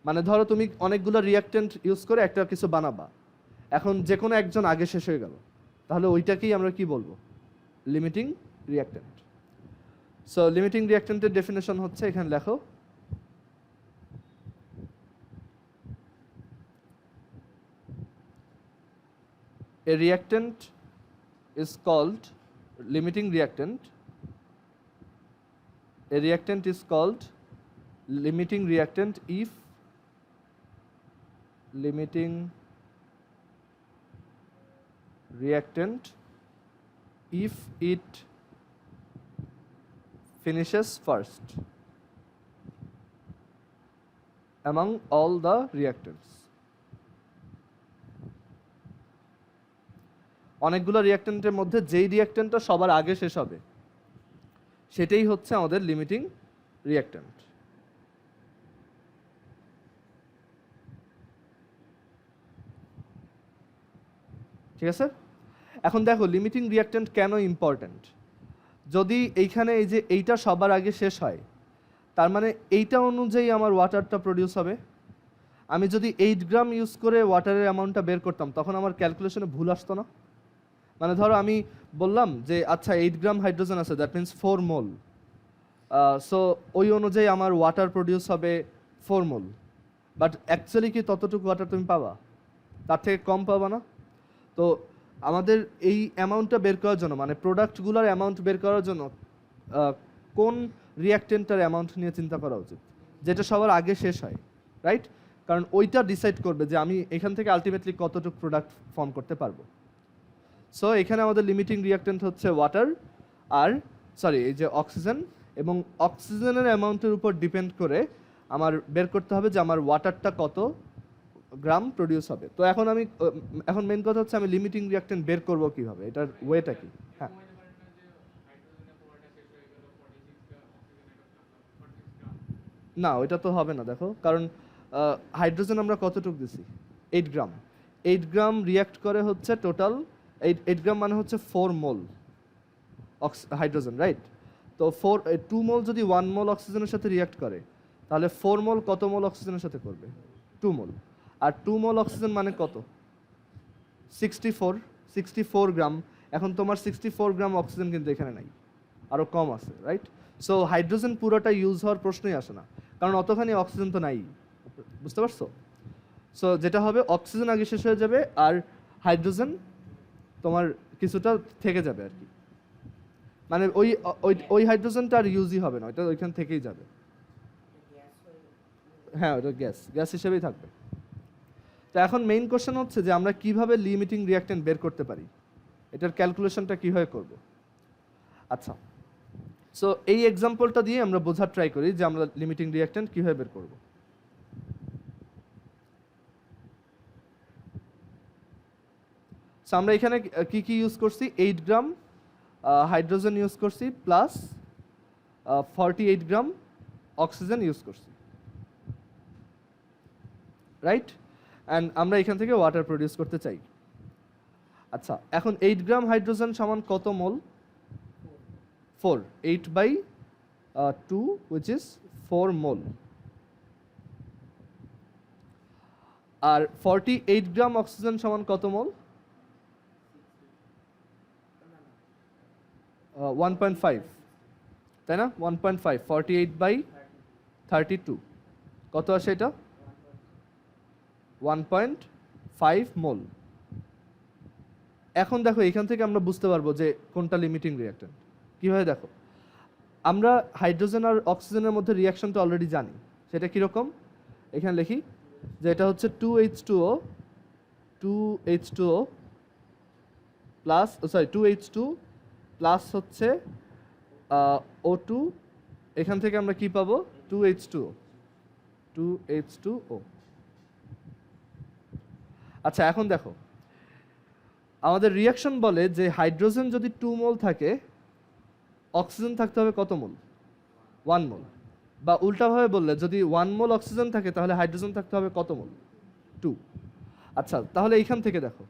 [SPEAKER 1] মানে ধরো তুমি অনেকগুলো রিয়াক্টেন্ট ইউজ করে একটা কিছু বানাবা, এখন যে কোনো একজন আগে শেষ হয়ে গেল, তাহলে ওইটাকেই আমরা কি বলবো? Limiting reactant. সো লিমিটিং রিয়াক্টেন্টের ডেফিনেশন হচ্ছে, এখানে লেখো, a reactant is called limiting reactant. A reactant is called limiting reactant if limiting reactant if it finishes first among all the reactants. অনেকগুলো রিঅ্যাক্ট্যান্টের মধ্যে যেই রিঅ্যাক্ট্যান্টটা সবার আগে শেষ হবে সেটাই হচ্ছে আমাদের লিমিটিং রিঅ্যাক্ট্যান্ট। ঠিক আছে, এখন দেখো লিমিটিং রিঅ্যাক্ট্যান্ট কেন ইম্পর্ট্যান্ট। যদি এইখানে এই যে এইটা সবার আগে শেষ হয়, তার মানে এইটা অনুযায়ী আমার ওয়াটারটা প্রডিউস হবে। আমি যদি 8 গ্রাম ইউজ করে ওয়াটারের অ্যামাউন্টটা বের করতাম, তখন আমার ক্যালকুলেশনে ভুল আসতো না। মানে ধরো আমি বললাম যে আচ্ছা 8 গ্রাম হাইড্রোজেন আছে, দ্যাট মিনস 4 মোল, সো ওই অনুযায়ী আমার ওয়াটার প্রডিউস হবে 4 মোল। বাট অ্যাকচুয়ালি কি ততটুকু ওয়াটার তুমি পাবা? তার থেকে কম পাবা না। তো আমাদের এই অ্যামাউন্টটা বের করার জন্য, মানে প্রোডাক্টগুলোর অ্যামাউন্ট বের করার জন্য কোন রিঅ্যাক্টেন্টের অ্যামাউন্ট নিয়ে চিন্তা করা উচিত, যেটা সবার আগে শেষ হয়, রাইট? কারণ ওইটা ডিসাইড করবে যে আমি এখান থেকে আলটিমেটলি কতটুকু প্রোডাক্ট ফর্ম করতে পারবো। সো এখানে আমাদের লিমিটিং রিঅ্যাক্টেন্ট হচ্ছে ওয়াটার আর এই যে অক্সিজেন, এবং অক্সিজেনের অ্যামাউন্টের উপর ডিপেন্ড করে আমার বের করতে হবে যে আমার ওয়াটারটা কত গ্রাম প্রডিউস হবে। তো এখন মেন কথা হচ্ছে আমি লিমিটিং রিঅ্যাক্টেন্ট বের করব কিভাবে, এটার ওয়েটা কি? হ্যাঁ, না ওইটা তো হবে না, দেখো, কারণ হাইড্রোজেন আমরা কতটুকু দিছি? 8 গ্রাম। 8 গ্রাম রিয়াক্ট করে হচ্ছে টোটাল 8 গ্রাম মানে হচ্ছে 4 মোল হাইড্রোজেন, রাইট? তো 2 মোল যদি 1 মোল অক্সিজেনের সাথে রিয়াক্ট করে, তাহলে 4 মোল কত মোল অক্সিজেনের সাথে করবে? 2 মোল। আর 2 মোল অক্সিজেন মানে কত? 64 গ্রাম। এখন তোমার 64 গ্রাম অক্সিজেন কিন্তু এখানে নাই, আরও কম আছে, রাইট? সো হাইড্রোজেন পুরোটা ইউজ হওয়ার প্রশ্নই আসে না, কারণ অতখানি অক্সিজেন তো নাই। বুঝতে পারছো? সো যেটা হবে, অক্সিজেন আগে শেষ হয়ে যাবে আর হাইড্রোজেন তোমার কিছুটা থেকে যাবে আর কি। মানে ওই হাইড্রোজেনটা আর ইউজই হবে না, ওইটা ওইখান থেকেই যাবে। হ্যাঁ, ওটা গ্যাস হিসেবেই থাকবে। তো এখন মেইন কোশ্চেন হচ্ছে যে আমরা কিভাবে লিমিটিং রিঅ্যাক্ট্যান্ট বের করতে পারি, এটার ক্যালকুলেশনটা কিভাবে করব। আচ্ছা, সো এই এক্সাম্পলটা দিয়ে আমরা বোঝার ট্রাই করি যে আমরা লিমিটিং রিঅ্যাক্ট্যান্ট কিভাবে বের করব। সো আমরা এখানে কি কি ইউজ করছি? 8 গ্রাম হাইড্রোজেন ইউজ করছি প্লাস 48 গ্রাম অক্সিজেন ইউজ করছি, রাইট? অ্যান্ড আমরা এখান থেকে ওয়াটার প্রডিউস করতে চাই। আচ্ছা, এখন 8 গ্রাম হাইড্রোজেন সমান কত মোল? 4, 8/2 which is 4 mole. আর 48 গ্রাম অক্সিজেন সমান কত মোল? 1.5, তাই না? 1.5, 48/32 কত আসে এটা? 1.5 মোল। এখন দেখো এখান থেকে আমরা বুঝতে পারবো যে কোনটা লিমিটিং রিঅ্যাক্ট্যান্ট। কিভাবে? দেখো, আমরা হাইড্রোজেন আর অক্সিজেনের মধ্যে রিঅ্যাকশনটা অলরেডি জানি। সেটা কীরকম? এখানে লিখি যে এটা হচ্ছে 2H2O প্লাস 2H2 প্লাস হচ্ছে O2। এখান থেকে আমরা কি পাবো? 2H2O। আচ্ছা, এখন দেখো আমাদের রিঅ্যাকশন বলে যে হাইড্রোজেন যদি 2 মোল থাকে, অক্সিজেন থাকতে হবে কত মোল? 1 মোল। বা উল্টাভাবে বললে, যদি 1 মোল অক্সিজেন থাকে তাহলে হাইড্রোজেন থাকতে হবে কত মোল? 2। আচ্ছা, তাহলে এইখান থেকে দেখো,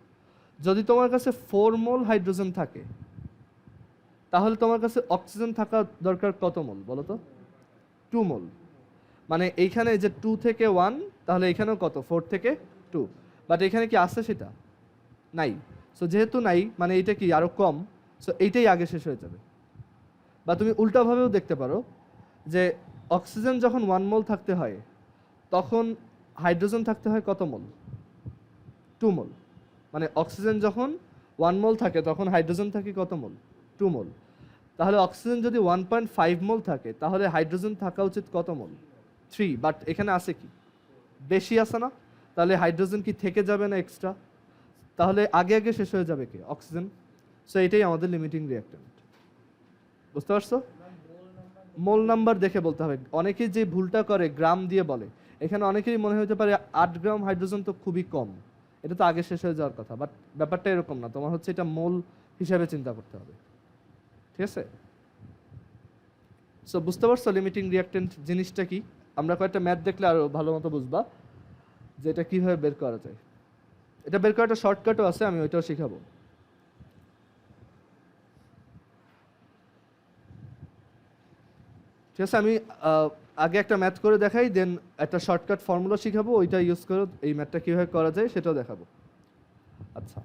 [SPEAKER 1] যদি তোমার কাছে 4 মোল হাইড্রোজেন থাকে, তাহলে তোমার কাছে অক্সিজেন থাকা দরকার কত মোল বলো তো? 2 মোল। মানে এইখানে যে 2 থেকে 1, তাহলে এখানেও কত? 4 থেকে 2। বাট এখানে কি আছে? সেটা নাই। সো যেহেতু নাই, মানে এইটা কি আরও কম, সো এইটাই আগে শেষ হয়ে যাবে। বা তুমি উল্টাভাবেও দেখতে পারো যে অক্সিজেন যখন 1 মোল থাকতে হয়, তখন হাইড্রোজেন থাকতে হয় কত মোল? 2 মোল। মানে অক্সিজেন যখন 1 মোল থাকে, তখন হাইড্রোজেন থাকে কত মোল? 2 মোল। তাহলে অক্সিজেন যদি 1.5 মোল থাকে, তাহলে হাইড্রোজেন থাকা উচিত কত মোল? 3। বাট এখানে আছে কি? বেশি আছে না? তাহলে হাইড্রোজেন কি থেকে যাবে না এক্সট্রা? তাহলে আগে আগে শেষ হয়ে যাবে কি? অক্সিজেন। সো এটাই আমাদের লিমিটিং রিঅ্যাক্ট্যান্ট। বুঝতে পারছো? মোল নাম্বার দেখে বলতে হবে। অনেকেই যে ভুলটা করে গ্রাম দিয়ে বলে, এখানে অনেকেরই মনে হতে পারে 8 গ্রাম হাইড্রোজেন তো খুবই কম, এটা তো আগে শেষ হয়ে যাওয়ার কথা, বাট ব্যাপারটা এরকম না, তোমার হচ্ছে এটা মোল হিসাবে চিন্তা করতে হবে, ঠিক আছে? সো বুঝতে পারছো লিমিটিং রিঅ্যাকট্যান্ট জিনিসটা কি? আমরা কয়েকটা ম্যাথ দেখলে আরো ভালো মতো বুঝবা যে এটা কিভাবে বের করা যায়। এটা বের করার একটা শর্টকাটও আছে, আমি ওইটাও শিখাবো। ঠিক আছে, আমি আগে একটা ম্যাথ করে দেখাই, দেন একটা শর্টকাট ফর্মুলা শিখাবো, ওইটা ইউজ করে এই ম্যাথটা কীভাবে করা যায় সেটাও দেখাবো। আচ্ছা,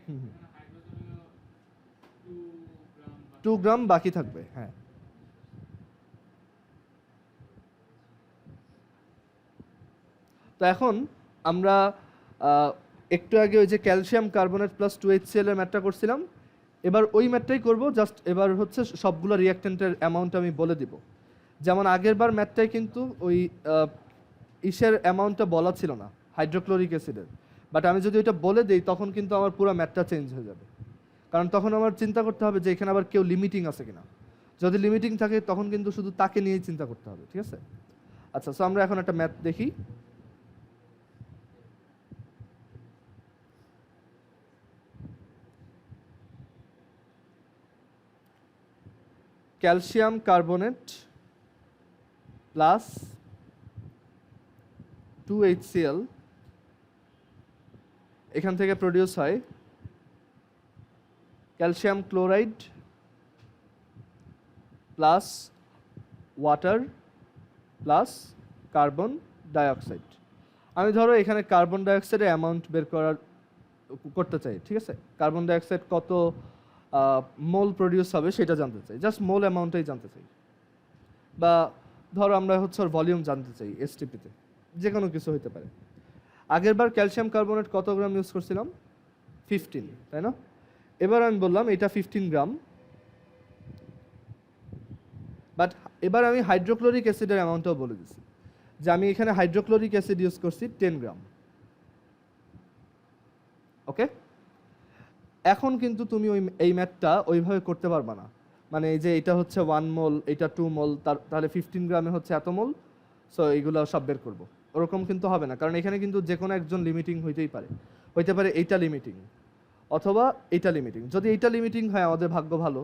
[SPEAKER 1] হুম হুম, 2 গ্রাম বাকি থাকবে, হ্যাঁ। তো এখন আমরা একটু আগে ওই যে ক্যালসিয়াম কার্বনেট প্লাস 2HCl এর ম্যাথটা করছিলাম, এবার ওই ম্যাথটাই করব, জাস্ট এবার হচ্ছে সবগুলো রিঅ্যাকট্যান্টের অ্যামাউন্ট আমি বলে দিব। যেমন আগের বার ম্যাথটাই কিন্তু ওই ইসের অ্যামাউন্টটা বলা ছিল না, হাইড্রোক্লোরিক অ্যাসিডের, বাট আমি যদি ওইটা বলে দিই তখন কিন্তু আমার পুরো ম্যাথটা চেঞ্জ হয়ে যাবে, কারণ তখন আমার চিন্তা করতে হবে যে এখানে আবার কেউ লিমিটিং আছে কিনা। যদি লিমিটিং থাকে তখন কিন্তু শুধু তাকে নিয়েই চিন্তা করতে হবে, ঠিক আছে? আচ্ছা, সো আমরা এখন একটা ম্যাথ দেখি। ক্যালসিয়াম কার্বনেট প্লাস 2HCl, এখান থেকে প্রডিউস হয় calcium chloride plus water plus carbon dioxide. আমি ধরো এখানে কার্বন ডাইঅক্সাইডের অ্যামাউন্ট বের করতে চাই, ঠিক আছে? কার্বন ডাইঅক্সাইড কত মোল প্রডিউস হবে সেটা জানতে চাই, জাস্ট মোল অ্যামাউন্টটাই জানতে চাই, বা ধরো আমরা হচ্ছে ওর ভলিউম জানতে চাই এসটিপিতে, যে কোনো কিছু হতে পারে। আগের বার ক্যালসিয়াম কার্বনেট কত গ্রাম ইউজ করছিলাম? 15, তাই না? এবার আমি বললাম এটা 15 গ্রাম, বাট এবার আমি হাইড্রোক্লোরিক অ্যাসিডের অ্যামাউন্টটাও বলে দিচ্ছি, যে আমি এখানে হাইড্রোক্লোরিক অ্যাসিড ইউজ করছি 10 গ্রাম। ওকে, এখন কিন্তু তুমি এই ম্যাথটা ওইভাবে করতে পারবা না, মানে এই যে এটা হচ্ছে 1 মোল, এটা 2 মোল, তাহলে 15 গ্রামে হচ্ছে এত মোল, সো এইগুলো সব বের করবো, ওরকম কিন্তু হবে না, কারণ এখানে কিন্তু যে কোনো একজন লিমিটিং হইতে পারে এইটা লিমিটিং অথবা এইটা লিমিটিং। যদি এইটা লিমিটিং হয় আমাদের ভাগ্য ভালো,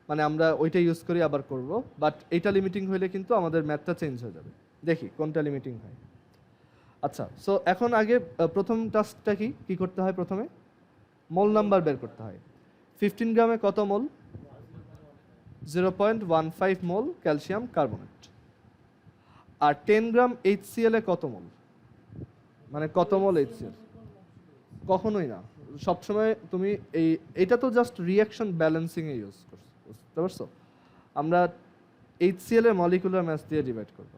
[SPEAKER 1] মানে আমরা ওইটা ইউজ করি আবার করব, বাট এইটা লিমিটিং হইলে কিন্তু আমাদের ম্যাথটা চেঞ্জ হয়ে যাবে। দেখি কোনটা লিমিটিং হয়। আচ্ছা, সো এখন আগে প্রথম টাস্কটা কি করতে হয়? প্রথমে মোল নাম্বার বের করতে হয়। 15 গ্রামে কত মোল? 0.15 মোল ক্যালসিয়াম কার্বনেট। আর 10 গ্রাম HCl এ কত মোল, মানে কত মোল HCl? কখনোই না, সবসময় তুমি এটা তো জাস্ট রিঅ্যাকশন ব্যালেন্সিং এ ইউজ করছো, বুঝতে পারছো? আমরা HCl এর মলিকুলার মাস দিয়ে ডিভাইড করব।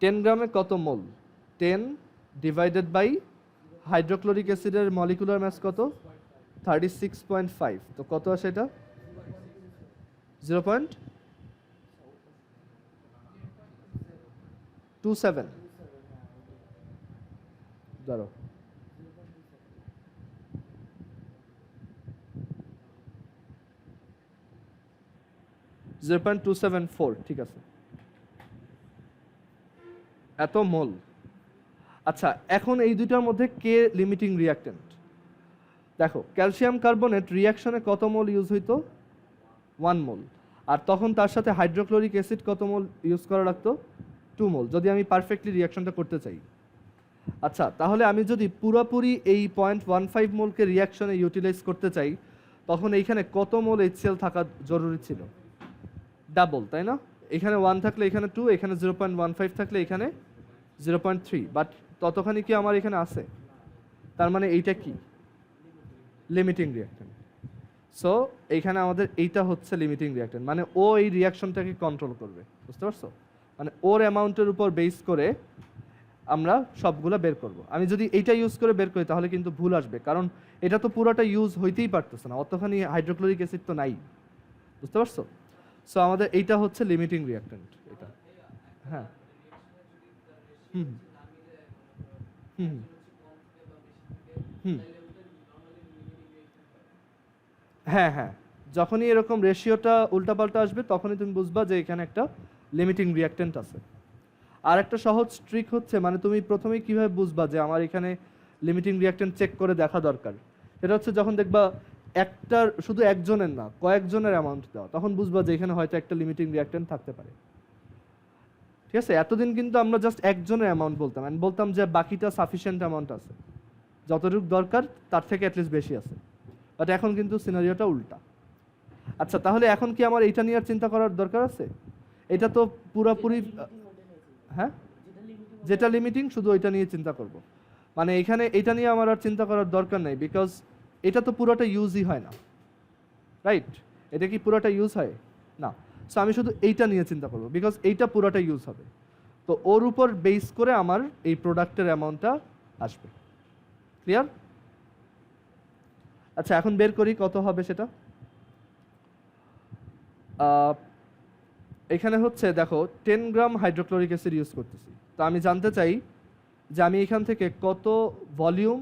[SPEAKER 1] 10 গ্রামে কত মোল? 10 ডিভাইডেড বাই হাইড্রোক্লোরিক অ্যাসিডের মলিকুলার মাস কত? 36.5। তো কত আসে এটা? 0.27। ধরো 0.274, ঠিক আছে, এত মোল। আচ্ছা, এখন এই দুইটার মধ্যে কে লিমিটিং রিঅ্যাকট্যান্ট? দেখো ক্যালসিয়াম কার্বনেট রিঅ্যাকশনে কত মোল ইউজ হইতো? 1 মোল। আর তখন তার সাথে হাইড্রোক্লোরিক অ্যাসিড কত মোল ইউজ করা লাগতো? 2 মোল, যদি আমি পারফেক্টলি রিঅ্যাকশনটা করতে চাই। আচ্ছা, তাহলে আমি যদি পুরোপুরি এই 0.15 মোলকে রিঅ্যাকশনে ইউটিলাইজ করতে চাই, তখন এইখানে কত মোল HCl থাকা জরুরি ছিল? ডাবল, তাই না? এখানে 1 থাকলে এখানে 2, এখানে 0.15 থাকলে এখানে 0.3, বাট ততখানি কি আমার এখানে আছে? তার মানে এইটা কি? Limiting reactant. সো এইখানে আমাদের এইটা হচ্ছে লিমিটিং রিঅ্যাকট্যান্ট, মানে ও এই রিঅ্যাকশনটাকে কন্ট্রোল করবে, বুঝতে পারছো? মানে ওর অ্যামাউন্টের উপর বেস করে আমরা সবগুলো বের করব। আমি যদি এইটা ইউজ করে বের করি তাহলে কিন্তু ভুল আসবে, কারণ এটা তো পুরোটা ইউজ হইতেই পারতেছে না, অতখানি হাইড্রোক্লোরিক অ্যাসিড তো নাই, বুঝতে পারছো? সো আমাদের এইটা হচ্ছে লিমিটিং রিঅ্যাকট্যান্ট, এটা। হ্যাঁ, হুম হুম হুম, হ্যাঁ হ্যাঁ, যখনই এরকম রেশিওটা উল্টাপাল্টা আসবে তখনই তুমি বুঝবা যে এখানে একটা লিমিটিং রিঅ্যাকট্যান্ট আছে। আর একটা সহজ ট্রিক হচ্ছে, মানে তুমি প্রথমেই কিভাবে বুঝবা যে আমার এখানে লিমিটিং রিঅ্যাকট্যান্ট চেক করে দেখা দরকার, সেটা হচ্ছে যখন দেখবা একটার শুধু একজনের না কয়েকজনের অ্যামাউন্ট দেওয়া, তখন বুঝবা যে এখানে হয়তো একটা লিমিটিং রিঅ্যাকট্যান্ট থাকতে পারে। ঠিক আছে, এতদিন কিন্তু আমরা জাস্ট একজনের অ্যামাউন্ট বলতাম, and বলতাম যে বাকিটা সাফিসিয়েন্ট অ্যামাউন্ট আছে, যতটুকু দরকার তার থেকে অ্যাটলিস্ট বেশি আছে। বাট এখন কিন্তু সিনারিওটা উল্টা। আচ্ছা, তাহলে এখন কি আমার এইটা নিয়ে আর চিন্তা করার দরকার আছে? এটা তো পুরাপুরি হ্যাঁ, যেটা লিমিটিং শুধু ওইটা নিয়ে চিন্তা করব। মানে এখানে এটা নিয়ে আমার আর চিন্তা করার দরকার নেই, বিকজ এটা তো পুরোটা ইউজই হয় না, রাইট? এটা কি পুরোটা ইউজ হয় না? সো আমি শুধু এইটা নিয়ে চিন্তা করবো, বিকজ এইটা পুরোটা ইউজ হবে। তো ওর উপর বেস করে আমার এই প্রোডাক্টের অ্যামাউন্টটা আসবে। ক্লিয়ার? আচ্ছা, এখন বের করি কত হবে সেটা। এখানে হচ্ছে দেখো 10 গ্রাম হাইড্রোক্লোরিক অ্যাসিড ইউজ করতেছি। তো আমি জানতে চাই যে আমি এখান থেকে কত ভলিউম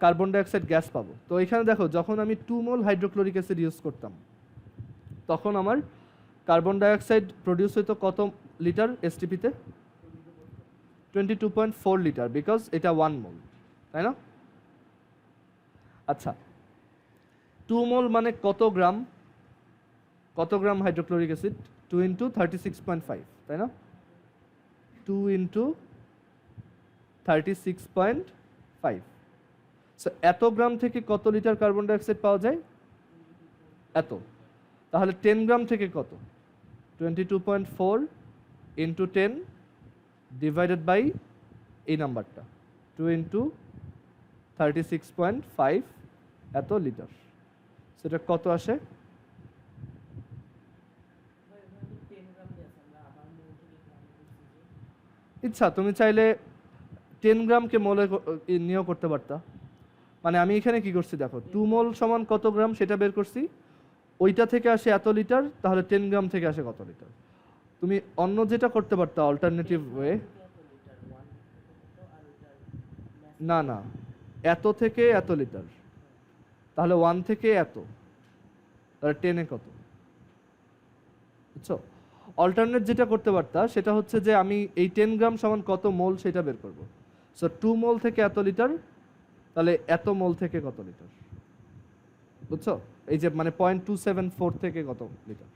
[SPEAKER 1] কার্বন ডাইঅক্সাইড গ্যাস পাবো। তো এখানে দেখো, যখন আমি 2 মোল হাইড্রোক্লোরিক অ্যাসিড ইউজ করতাম তখন আমার কার্বন ডাইঅক্সাইড প্রডিউস হইতো কত লিটার এসটিপিতে? 22.4 লিটার, বিকজ এটা 1 মোল, তাই না? আচ্ছা, 2 মোল মানে কত গ্রাম? কত গ্রাম হাইড্রোক্লোরিক অ্যাসিড? 2 ইন্টু 36.5, তাই না? 2 ইন্টু 36.5। সো এত গ্রাম থেকে কত লিটার কার্বন ডাইঅক্সাইড পাওয়া যায়? এত। তাহলে 10 গ্রাম থেকে কত? 22.4 ইন্টু 10 ডিভাইডেড বাই এই নাম্বারটা 2 ইন্টু 36.5, এত লিটার। সেটা কত আসে? ইচ্ছা, তুমি চাইলে 10 গ্রামকে মোলে নিয়েও করতে পারতা। মানে আমি এখানে কি করছি দেখো, 2 মোল সমান কত গ্রাম সেটা বের করছি, ওইটা থেকে আসে এত লিটার, তাহলে 10 গ্রাম থেকে আসে কত লিটার। তুমি অন্য যেটা করতে পারতা অল্টারনেটিভ ওয়ে, না না, এত থেকে এত লিটার, তাহলে 1 থেকে এত, তাহলে 10 এ কত? বুঝছো? অল্টারনেট যেটা করতে পারতা সেটা হচ্ছে যে আমি এই 10 গ্রাম সমান কত মোল সেটা বের করব। সো 2 মোল থেকে এত লিটার, তাহলে এত মোল থেকে কত লিটার? বুঝছো? এই যে মানে 0.274 থেকে কত লিটার,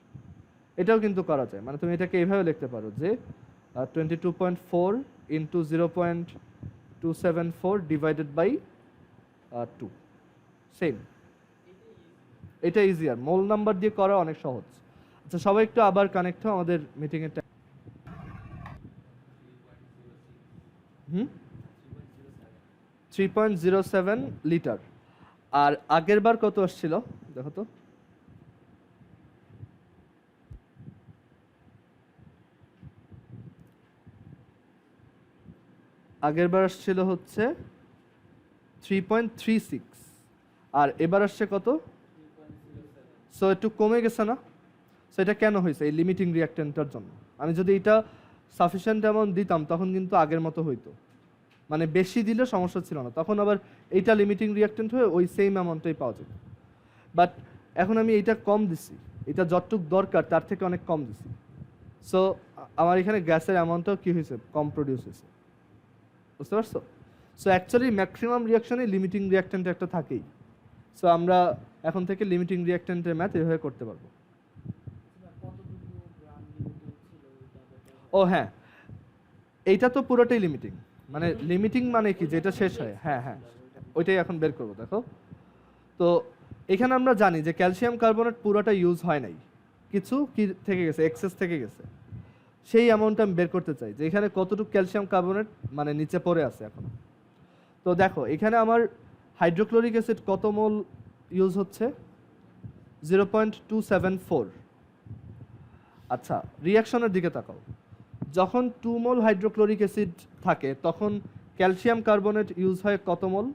[SPEAKER 1] এটাও কিন্তু করা যায়। মানে তুমি এটাকে এইভাবে লিখতে পারো যে 22.4 ইন্টু 0.274 ডিভাইডেড বাই 2, সেম। এটা ইজিয়ার, মোল নাম্বার দিয়ে করা অনেক সহজ। আচ্ছা, সবাই একটু আবার কানেক্ট হও, আমাদের মিটিং এর টাইম। 3.07 লিটার। আর আগের বার কত আসছিল দেখো তো? আগের বার আসছিল হচ্ছে 3.36, আর এবার আসছে কত? সো একটু কমে গেছে না? সো এটা কেন হয়েছে? এই লিমিটিং রিঅ্যাকট্যান্টটার জন্য। আমি যদি এটা সাফিসিয়েন্ট অ্যামাউন্ট দিতাম তখন কিন্তু আগের মতো হইতো, মানে বেশি দিলে সমস্যা ছিল না, তখন আবার এইটা লিমিটিং রিঅ্যাকট্যান্ট হয়ে ওই সেম অ্যামাউন্টটাই পাওয়া যেত। বাট এখন আমি এইটা কম দিছি, এটা যতটুক দরকার তার থেকে অনেক কম দিছি। সো আমার এখানে গ্যাসের অ্যামাউন্টটাও কী হয়েছে? কম প্রডিউস হয়েছে। বুঝতে পারছো? সো অ্যাকচুয়ালি ম্যাক্সিমাম রিঅ্যাকশনে লিমিটিং রিঅ্যাকট্যান্ট একটা থাকেই। সো আমরা এখন থেকে লিমিটিং রিঅ্যাকট্যান্টের ম্যাথ এভাবে করতে পারবো। ও হ্যাঁ, এইটা তো পুরোটাই লিমিটিং। মানে লিমিটিং মানে কি, যেটা শেষ হয়, হ্যাঁ হ্যাঁ, ওইটাই এখন বের করবো। দেখো তো এখানে আমরা জানি যে ক্যালসিয়াম কার্বনেট পুরোটা ইউজ হয় নাই, কিছু কি থেকে গেছে, এক্সেস থেকে গেছে। সেই অ্যামাউন্টটা আমি বের করতে চাই যে এখানে কতটুকু ক্যালসিয়াম কার্বনেট মানে নিচে পড়ে আছে এখন। তো দেখো এখানে আমার হাইড্রোক্লোরিক অ্যাসিড কত মোল ইউজ হচ্ছে? 0.274। আচ্ছা, রিয়াকশনের দিকে তাকাও। যখন 2 মোল হাইড্রোক্লোরিক অ্যাসিড থাকে তখন ক্যালসিয়াম কার্বনেট ইউজ হয় কত মোল?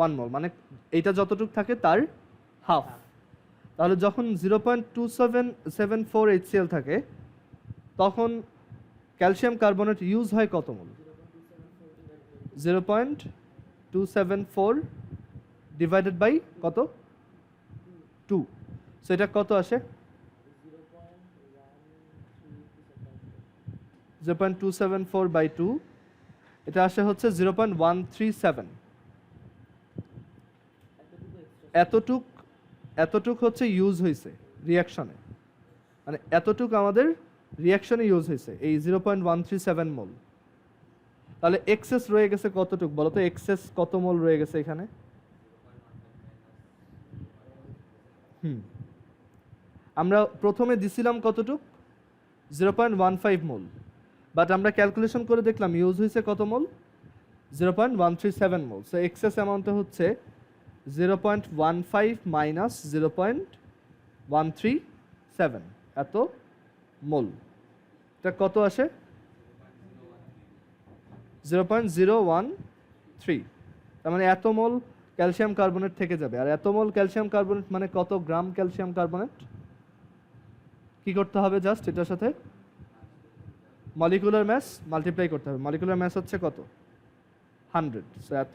[SPEAKER 1] 1 মোল, মানে এইটা যতটুকু থাকে তার হাফ। তাহলে যখন 0.2774 HCl থাকে তখন ক্যালসিয়াম কার্বনেট ইউজ হয় কত মোল? 0.274 ডিভাইডেড বাই কত? 2। সো এটা কত আসে? 0.274/2, এটা আসে হচ্ছে 0.137। এতটুক হচ্ছে ইউজ হয়েছে রিয়াকশনে, মানে এতটুক আমাদের রিয়াকশনে ইউজ হয়েছে এই 0.137 মোল। তাহলে এক্সেস রয়ে গেছে কতটুক বলো তো? এক্সেস কত মোল রয়ে গেছে এখানে? আমরা প্রথমে দিছিলাম কতটুক? 0.15 মোল, বাট আমরা ক্যালকুলেশন করে দেখলাম ইউজ হয়েছে কত মোল? 0.137 মোল। সো এক্সেস অ্যামাউন্টটা হচ্ছে 0.15 মাইনাস 0.137, এত মোল। এটা কত আসে? 0.013। তার মানে এত মোল ক্যালসিয়াম কার্বনেট থেকে যাবে। আর এত মোল ক্যালসিয়াম কার্বনেট মানে কত গ্রাম ক্যালসিয়াম কার্বনেট? কি করতে হবে? জাস্ট এটার সাথে মলিকুলার ম্যাস মাল্টিপ্লাই করতে হবে। মলিকুলার ম্যাস হচ্ছে কত? 100। সো এত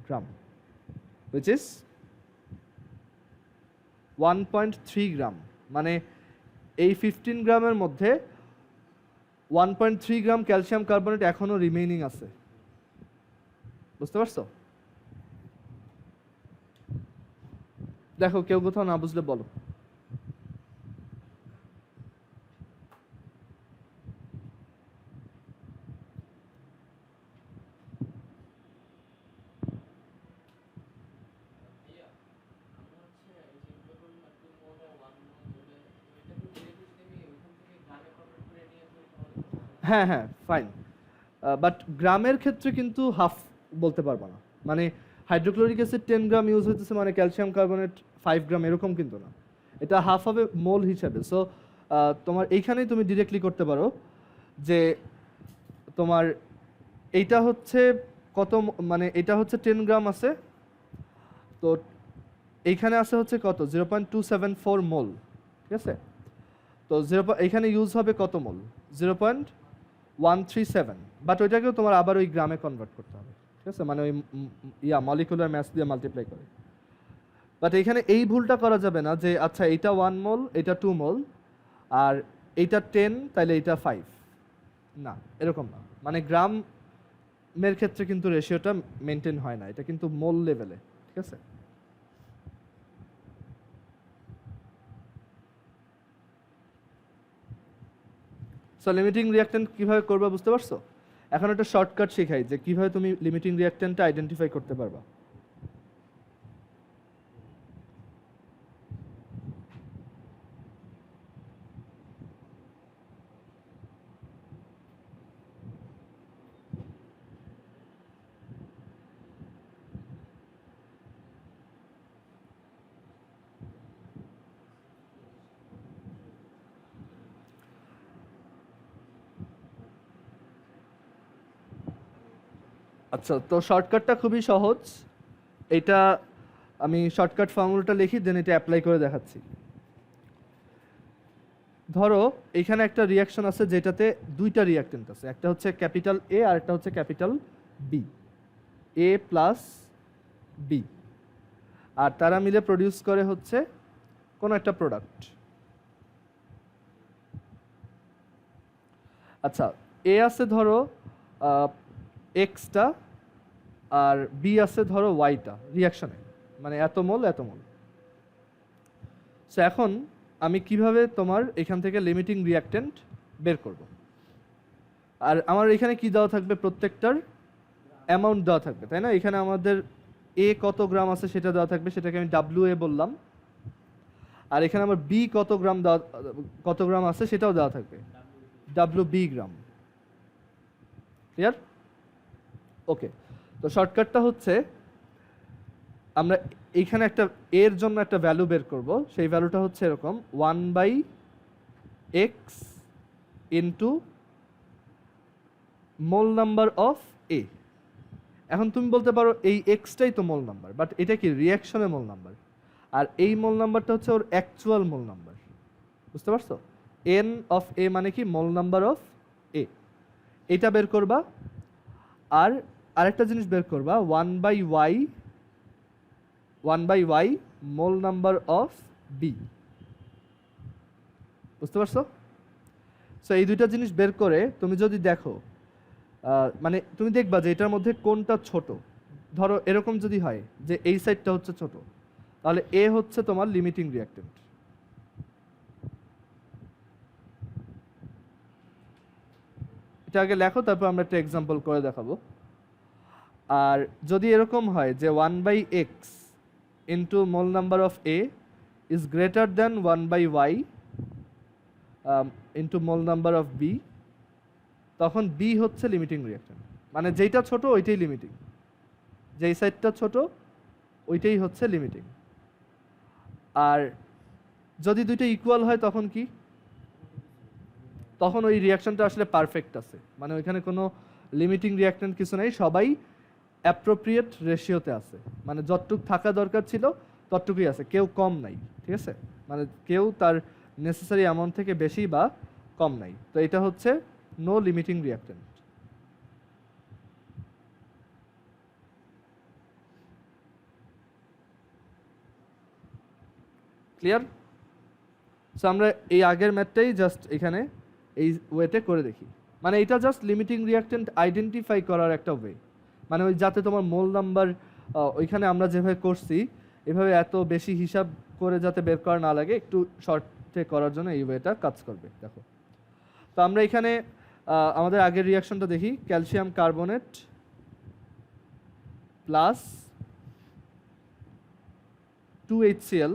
[SPEAKER 1] গ্রাম, which is 1.3 গ্রাম। মানে এই 15 গ্রামের মধ্যে 1.3 গ্রাম ক্যালসিয়াম কার্বনেট এখনো রিমেইনিং আছে। বুঝতে পারছো? দেখো কেউ কোথাও না বুঝলে বলো। হ্যাঁ হ্যাঁ ফাইন, বাট গ্রামের ক্ষেত্রে কিন্তু হাফ বলতে পারবো না। মানে হাইড্রোক্লোরিক অ্যাসিড 10 গ্রাম ইউজ হইতেছে মানে ক্যালসিয়াম কার্বনেট 5 গ্রাম, এরকম কিন্তু না। এটা হাফ হবে মোল হিসাবে। সো তোমার এইখানেই তুমি ডিরেক্টলি করতে পারো যে তোমার এইটা হচ্ছে কত, মানে এটা হচ্ছে 10 গ্রাম আছে, তো এইখানে আছে হচ্ছে কত? 0.274 মোল। ঠিক আছে, তো এইখানে ইউজ হবে কত মোল? 0.137, বাট ওইটাকেও তোমার আবার ওই গ্রামে কনভার্ট করতে হবে। ঠিক আছে, মানে ওই মলিকুলার ম্যাস দিয়ে মাল্টিপ্লাই করে। বাট এখানে এই ভুলটা করা যাবে না যে আচ্ছা এইটা 1 মোল, এটা 2 মোল, আর এইটা 10 তাইলে এইটা 5। না, এরকম না। মানে গ্রামের ক্ষেত্রে কিন্তু রেশিওটা মেনটেন হয় না, এটা কিন্তু মোল লেভেলে। ঠিক আছে, সো লিমিটিং রিঅ্যাকট্যান্ট কিভাবে করবা বুঝতে পারছো? এখন একটা শর্টকাট শেখাই যে কিভাবে তুমি লিমিটিং রিঅ্যাকট্যান্টটা আইডেন্টিফাই করতে পারবা। আচ্ছা, তো শর্টকাটটা খুবই সহজ। এটা আমি শর্টকাট ফর্মুলাটা লিখি, দেন এটা অ্যাপ্লাই করে দেখাচ্ছি। ধরো এখানে একটা রিয়াকশন আছে যেটাতে দুইটা রিয়াক্টেন্ট আছে, একটা হচ্ছে ক্যাপিটাল এ আর একটা হচ্ছে ক্যাপিটাল বি, এ প্লাস বি, আর তারা মিলে প্রডিউস করে হচ্ছে কোনো একটা প্রোডাক্ট। আচ্ছা, এ আছে ধরো এক্সটা, আর বি আছে ধরো ওয়াইটা রিয়াকশনে, মানে এত মোল এত মোল। সো এখন আমি কিভাবে তোমার এখান থেকে লিমিটিং রিঅ্যাকট্যান্ট বের করব? আর আমার এখানে কি দেওয়া থাকবে? প্রত্যেকটার অ্যামাউন্ট দেওয়া থাকবে, তাই না? এখানে আমাদের এ কত গ্রাম আছে সেটা দেওয়া থাকবে, সেটাকে আমি ডাব্লিউ এ বললাম। আর এখানে আমার বি কত গ্রাম আছে সেটাও দেওয়া থাকবে, ডাব্লিউ বি গ্রাম। ক্লিয়ার? ওকে, তো শর্টকাটটা হচ্ছে আমরা এইখানে একটা এর জন্য একটা ভ্যালু বের করব। সেই ভ্যালুটা হচ্ছে এরকম 1/x into mole number of A. এখন তুমি বলতে পারো এই এক্সটাই তো মোল নাম্বার, বাট এটা কি রিয়াকশনের মোল নাম্বার, আর এই মোল নাম্বারটা হচ্ছে ওর অ্যাকচুয়াল মোল নাম্বার। বুঝতে পারছো? এন অফ এ মানে কি মোল নাম্বার অফ এ, এটা বের করবা। আর আরেকটা জিনিস বের করবা, 1/y mole number of B. বুঝতে পারছো? সো এই দুইটা জিনিস বের করে তুমি যদি দেখো, মানে তুমি দেখবা যে এটার মধ্যে কোনটা ছোট। ধরো এরকম যদি হয় যে এই সাইডটা হচ্ছে ছোট, তাহলে এ হচ্ছে তোমার লিমিটিং রিঅ্যাক্ট্যান্ট। এটা আগে লেখো, তারপর আমরা একটা এক্সাম্পল করে দেখাবো। আর যদি এরকম হয় যে 1/x into mole number of A is greater than 1/y into mole number of B, তখন বি হচ্ছে লিমিটিং রিঅ্যাকশন। মানে যেইটা ছোট ওইটাই লিমিটিং, যেই সাইডটা ছোট ওইটাই হচ্ছে লিমিটিং। আর যদি দুইটা ইকুয়াল হয় তখন কি? তখন ওই রিঅ্যাকশনটা আসলে পারফেক্ট আছে, মানে ওইখানে কোনো লিমিটিং রিঅ্যাকট্যান্ট কিছু নেই, সবাই অ্যাপ্রোপ্রিয়েট রেশিওতে আছে, মানে যতটুক থাকা দরকার ছিল ততটুকুই আছে, কেউ কম নাই। ঠিক আছে, মানে কেউ তার নেসেসারি অ্যামাউন্ট থেকে বেশি বা কম নাই। তো এটা হচ্ছে no limiting reactant. Clear? So আমরা এই আগের ম্যাথটাই জাস্ট এখানে এই ওয়েতে করে দেখি। মানে এটা জাস্ট লিমিটিং রিঅ্যাকট্যান্ট আইডেন্টিফাই করার একটা ওয়ে, মানে ওই যাতে তোমার মোল নাম্বার ওইখানে আমরা যেভাবে করছি এভাবে এত বেশি হিসাব করে যাতে বের করা না লাগে, একটু শর্টে করার জন্য এই ওয়েটা কাজ করবে। দেখো, তো আমরা এখানে আমাদের আগের রিঅ্যাকশনটা দেখি। ক্যালসিয়াম কার্বনেট প্লাস 2HCl,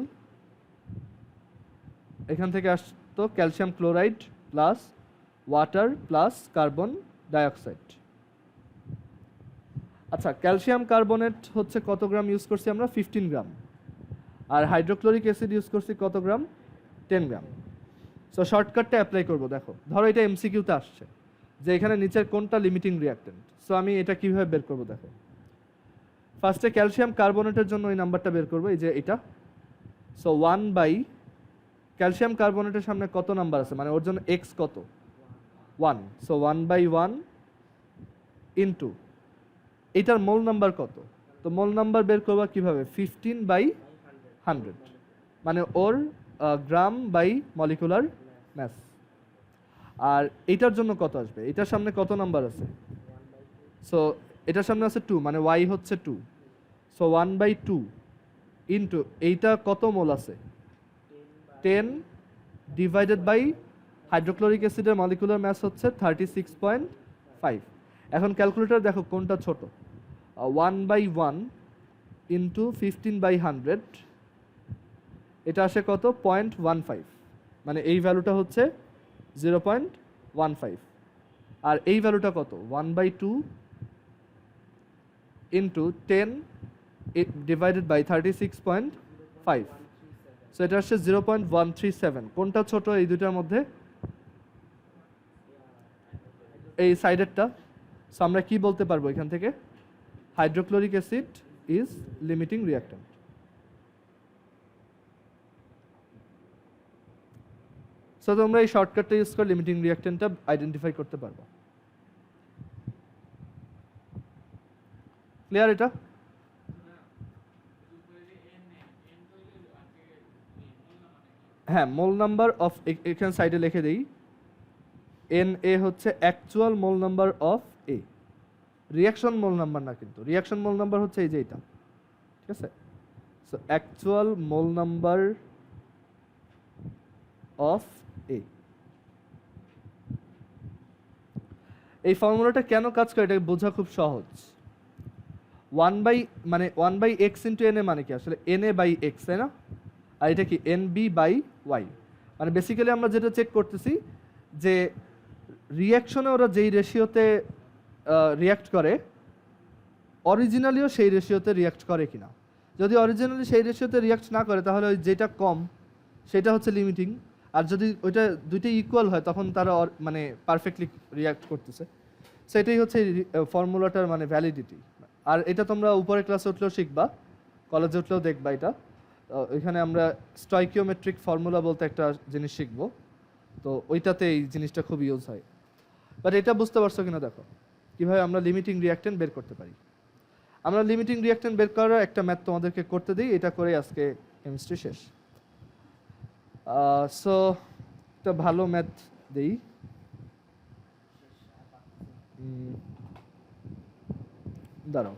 [SPEAKER 1] এখান থেকে আসতো calcium chloride plus water plus carbon dioxide. আচ্ছা, ক্যালসিয়াম কার্বনেট হচ্ছে কত গ্রাম ইউজ করছি আমরা? 15 গ্রাম। আর হাইড্রোক্লোরিক অ্যাসিড ইউজ করছি কত গ্রাম? 10 গ্রাম। সো শর্টকাটটা অ্যাপ্লাই করবো। দেখো, ধরো এটা এমসিকিউতে আসছে যে এখানে নিচের কোনটা লিমিটিং রিঅ্যাকট্যান্ট। সো আমি এটা কিভাবে বের করবো? দেখো, ফার্স্টে ক্যালসিয়াম কার্বনেটের জন্য ওই নাম্বারটা বের করবো, এই যে এটা। সো 1 ক্যালসিয়াম কার্বনেটের সামনে কত নাম্বার আছে, মানে ওর জন্য এক্স কত? 1। সো 1/1 ইন্টু এটার মোল নাম্বার কত? তো মোল নাম্বার বের করবা কিভাবে? 15/100, মানে ওর গ্রাম বাই মলিকুলার ম্যাস। আর এটার জন্য কত আসবে? এটার সামনে কত নাম্বার আছে? সো এটার সামনে আছে 2, মানে ওয়াই হচ্ছে 2। সো 1/2 ইন্টু এইটা কত মোল আছে? 10 ডিভাইডেড বাই হাইড্রোক্লোরিক অ্যাসিডের মলিকুলার ম্যাস হচ্ছে 36.5। এখন ক্যালকুলেটর দেখো কোনটা ছোট। 1/1 ইন্টু 15/100, এটা আসে কত? 0.15, মানে এই ভ্যালুটা হচ্ছে 0.15। আর এই ভ্যালুটা কত? 1/2 ইন্টু 10 ডিভাইডেড বাই 36.5, সো এটা আসছে 0.137। কোনটা ছোট এই দুটার মধ্যে? এই সাইডেরটা। সো আমরা কি বলতে পারবো এখান থেকে? Hydrochloric acid is limiting reactant. So তোমরা এই শর্টকাটটা ইউজ করে লিমিটিং রিঅ্যাকট্যান্টটা আইডেন্টিফাই করতে পারবো। ক্লিয়ার এটা? হ্যাঁ, মোল নাম্বার অফ এখানে সাইডে লিখে দেই, NA হচ্ছে actual mole number of A, reaction mole number না, কিন্তু রিঅ্যাকশন মোল নাম্বার হচ্ছে এই যে এটা। ঠিক আছে, so actual mole number of A। এই ফর্মুলাটা কেন কাজ করে এটা বোঝা খুব সহজ। 1/x ইন্টু NA মানে কি? আসলে NA/x, তাই না? আর এটা কি? NB/y। মানে বেসিক্যালি আমরা যেটা চেক করতেছি যে রিঅ্যাকশনে ওরা যেই রেশিওতে রিঅ্যাক্ট করে অরিজিনালিও সেই রেশিওতে রিঅ্যাক্ট করে কিনা। যদি অরিজিনালি সেই রেশিওতে রিঅ্যাক্ট না করে তাহলে ওই যেটা কম সেটা হচ্ছে লিমিটিং, আর যদি ওইটা দুইটাই ইকুয়াল হয় তখন তারা মানে পারফেক্টলি রিঅ্যাক্ট করতেছে। সেটাই হচ্ছে ফর্মুলাটার মানে ভ্যালিডিটি। আর এটা তোমরা উপরে ক্লাসে উঠলেও শিখবা, কলেজে উঠলেও দেখবা এটা। এখানে আমরা স্টয়কিওমেট্রিক ফর্মুলা বলতে একটা জিনিস শিখবো, তো ওইটাতে এই জিনিসটা খুব ইউজ হয়। বাট এটা বুঝতে পারছো কিনা দেখো কীভাবে আমরা লিমিটিং রিঅ্যাকট্যান্ট বের করতে পারি। আমরা লিমিটিং রিঅ্যাকট্যান্ট বের করার একটা ম্যাথ তোমাদেরকে করতে দিই, এটা করে আজকে কেমিস্ট্রি শেষ। সো একটা ভালো ম্যাথ দেই। দাঁড়াও।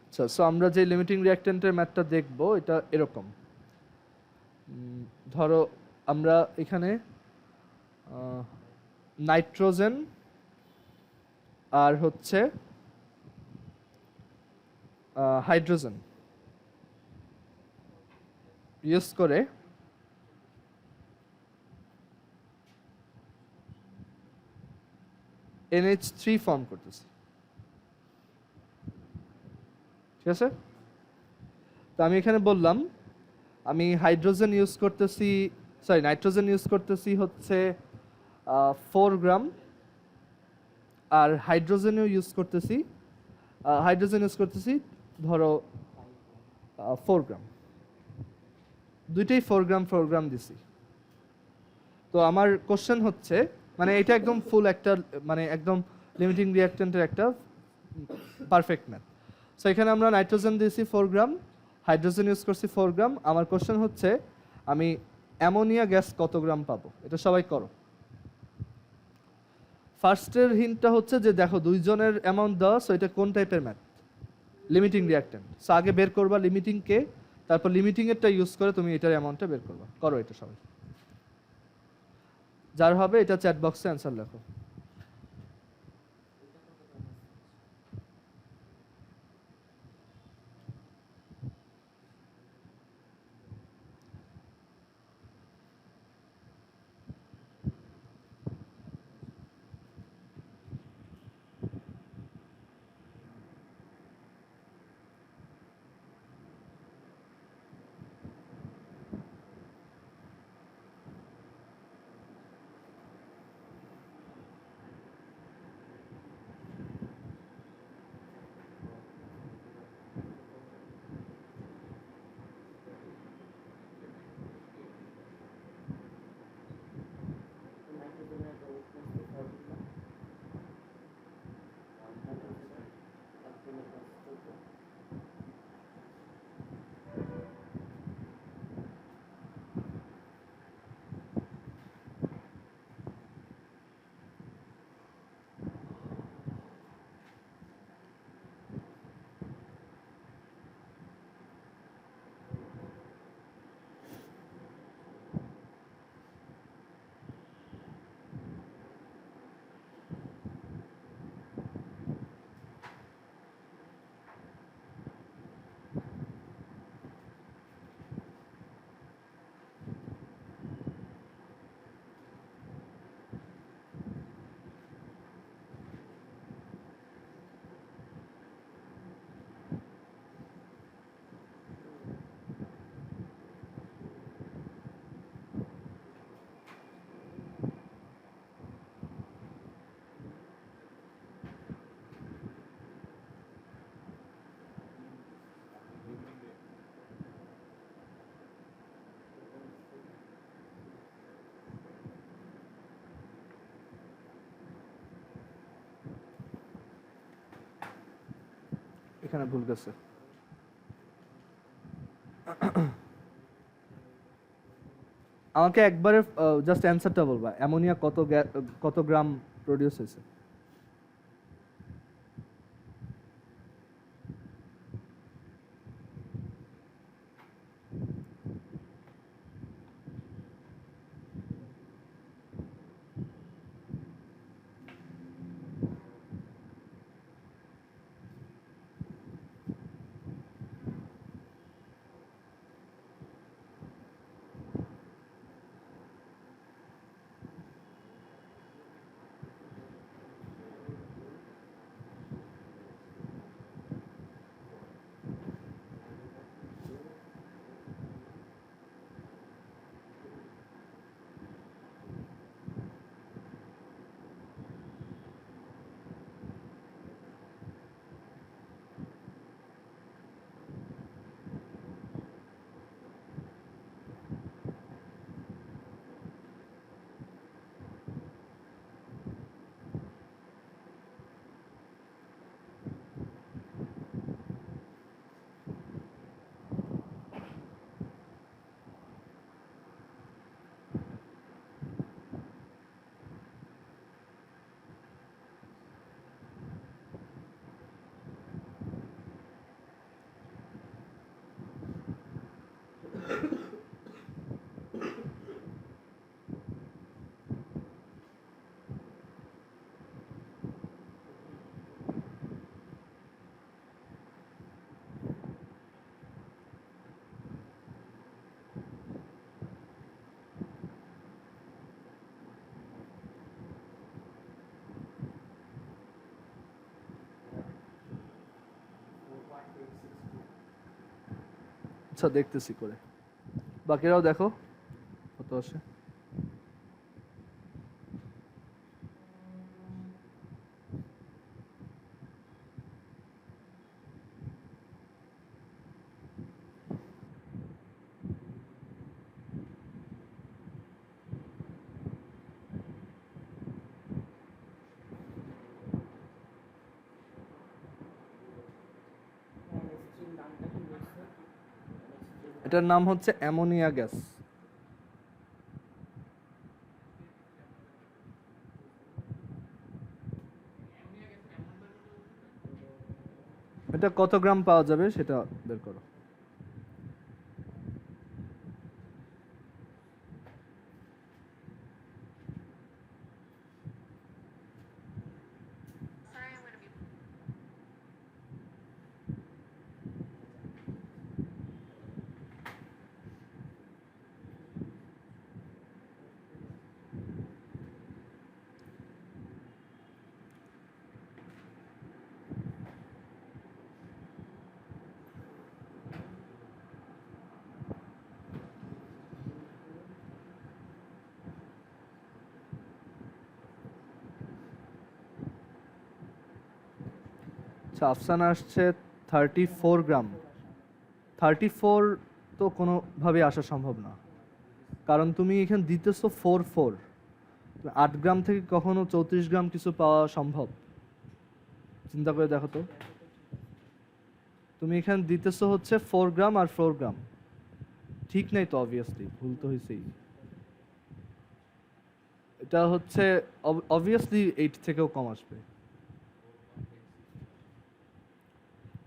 [SPEAKER 1] আচ্ছা, সো আমরা যে লিমিটিং রিঅ্যাকট্যান্টের ম্যাথটা দেখব এটা এরকম। ধরো আমরা এখানে নাইট্রোজেন আর হচ্ছে হাইড্রোজেন ইউজ করে NH3 ফর্ম করতেছি। ঠিক আছে, তো আমি এখানে বললাম আমি হাইড্রোজেন ইউজ করতেছি, সরি নাইট্রোজেন ইউজ করতেছি হচ্ছে 4 গ্রাম, আর হাইড্রোজেনও ইউজ করতেছি, ধরো 4 গ্রাম। দুইটাই 4 গ্রাম দিছি। তো আমার কোশ্চেন হচ্ছে, মানে এটা একদম ফুল একটা, মানে একদম লিমিটিং রিঅ্যাকট্যান্টের একটা পারফেক্ট ম্যাথ। সো এখানে আমরা নাইট্রোজেন দিয়েছি 4 গ্রাম, হাইড্রোজেন ইউজ করছি 4 গ্রাম। আমার কোশ্চেন হচ্ছে আমি অ্যামোনিয়া গ্যাস কত গ্রাম পাবো, এটা সবাই করো। ফার্স্টের হিন্টটা হচ্ছে যে দেখো দুইজনের অ্যামাউন্ট দেওয়া, সো এটা কোন টাইপের ম্যাথ, লিমিটিং রিঅ্যাকট্যান্ট। সো আগে বের করবা লিমিটিং কে, তারপর লিমিটিং এরটা ইউজ করে তুমি এটার অ্যামাউন্টটা বের করবা। করো এটা সবাই, যার হবে এটা চ্যাট বক্সে অ্যান্সার লেখো। এখানে ভুল গেছে। আমাকে একবারে জাস্ট অ্যানসারটা বলবা, অ্যামোনিয়া কত গ্রাম প্রডিউস হয়েছে। আচ্ছা দেখতেছি করে, বাকিরাও দেখো কত আসে। এটার নাম হচ্ছে অ্যামোনিয়া গ্যাস। এটা কত গ্রাম পাওয়া যাবে সেটা বের করো। আচ্ছা আফসানা আসছে 34 গ্রাম। 34 তো কোনোভাবে আসা সম্ভব না, কারণ তুমি এখানে দিতেছো 4 8 গ্রাম থেকে কখনো 34 গ্রাম কিছু পাওয়া সম্ভব? চিন্তা করে দেখো তো, তুমি এখানে দিতেছো হচ্ছে 4 গ্রাম আর 4 গ্রাম, ঠিক নাই তো, অবভিয়াসলি ভুল তো হয়েছেই। এটা হচ্ছে অবভিয়াসলি 8 থেকেও কম আসবে।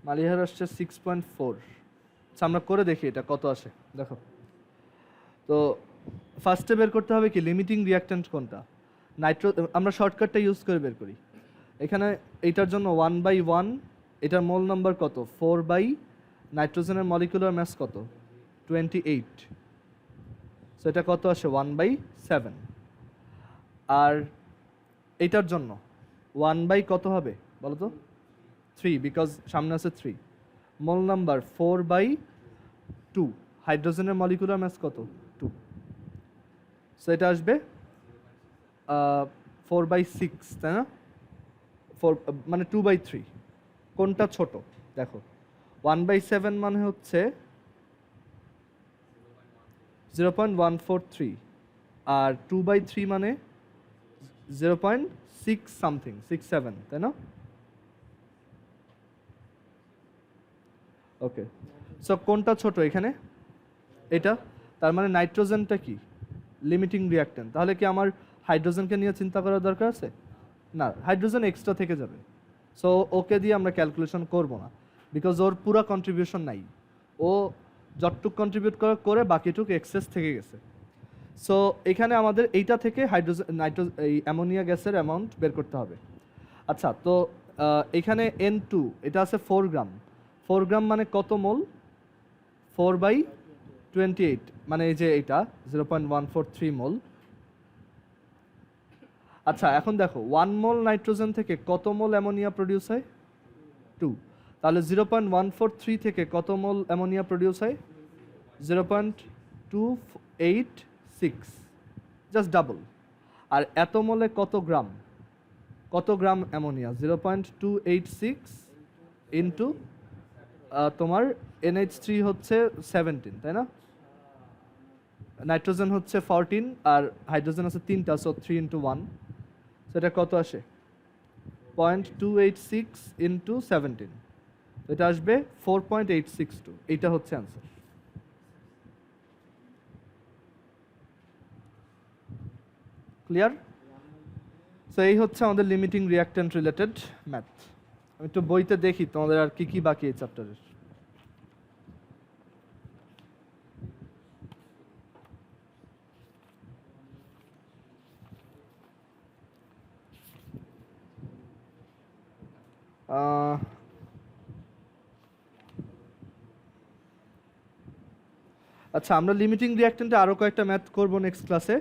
[SPEAKER 1] মালিহার আসছে 6.4। আচ্ছা আমরা করে দেখি এটা কত আসে, দেখো তো। ফার্স্টে বের করতে হবে কি লিমিটিং রিঅ্যাকট্যান্ট কোনটা। আমরা শর্টকাটটা ইউজ করে বের করি। এখানে এইটার জন্য 1/1, এটার মোল নাম্বার কত 4, নাইট্রোজেনের মলিকুলার মাস কত 28, সো এটা কত আসে 1/7। আর এইটার জন্য 1 কত হবে বলো তো 3, বিকজ সামনে আছে 3। মোল নাম্বার 4/2, হাইড্রোজেনের মলিকুলার মাস কত 2, সো এটা আসবে 4/6, তাই না? 4 মানে 2/3। কোনটা ছোট দেখো, 1/7 মানে হচ্ছে 0.143, আর 2/3 মানে 0.6 সামথিং 67, তাই না? ওকে, সো কোনটা ছোট এখানে? এটা। তার মানে নাইট্রোজেনটা কি লিমিটিং রিঅ্যাকট্যান্ট, তাহলে কি আমার হাইড্রোজেনকে নিয়ে চিন্তা করার দরকার আছে? না, হাইড্রোজেন এক্সট্রা থেকে যাবে, সো ওকে দিয়ে আমরা ক্যালকুলেশন করব না, বিকজ ওর পুরো কন্ট্রিবিউশন নাই। ও যতটুক কন্ট্রিবিউট করে বাকিটুক এক্সেস থেকে গেছে। সো এখানে আমাদের এইটা থেকে এই অ্যামোনিয়া গ্যাসের অ্যামাউন্ট বের করতে হবে। আচ্ছা তো এখানে N2 এটা আছে 4 গ্রাম। 4 গ্রাম মানে কত মোল? 4/28, মানে এই যে এটা 0.143 মোল। আচ্ছা এখন দেখো 1 মোল নাইট্রোজেন থেকে কত মোল অ্যামোনিয়া প্রডিউস হয় 2, তাহলে 0.143 থেকে কত মোল অ্যামোনিয়া প্রডিউস হয় 0.286, জাস্ট ডাবল। আর এত মোলে কত গ্রাম অ্যামোনিয়া 0.286 ইন্টু তোমার NH3 হচ্ছে 17, তাই না? নাইট্রোজেন হচ্ছে 14 আর হাইড্রোজেন আছে 3টা, সো 3 ইন্টু 1, সেটা কত আসে 0.286 ইন্টু 17, এটা আসবে 4.862। এইটা হচ্ছে অ্যান্সার। ক্লিয়ার? সো এই হচ্ছে আমাদের লিমিটিং রিঅ্যাকট্যান্ট রিলেটেড ম্যাথ। আমি একটু বইতে দেখি তোমাদের আর কি কি বাকি এই চ্যাপ্টারের। আচ্ছা আমরা লিমিটিং রিঅ্যাকট্যান্টে আরও কয়েকটা ম্যাথ করব নেক্সট ক্লাসে।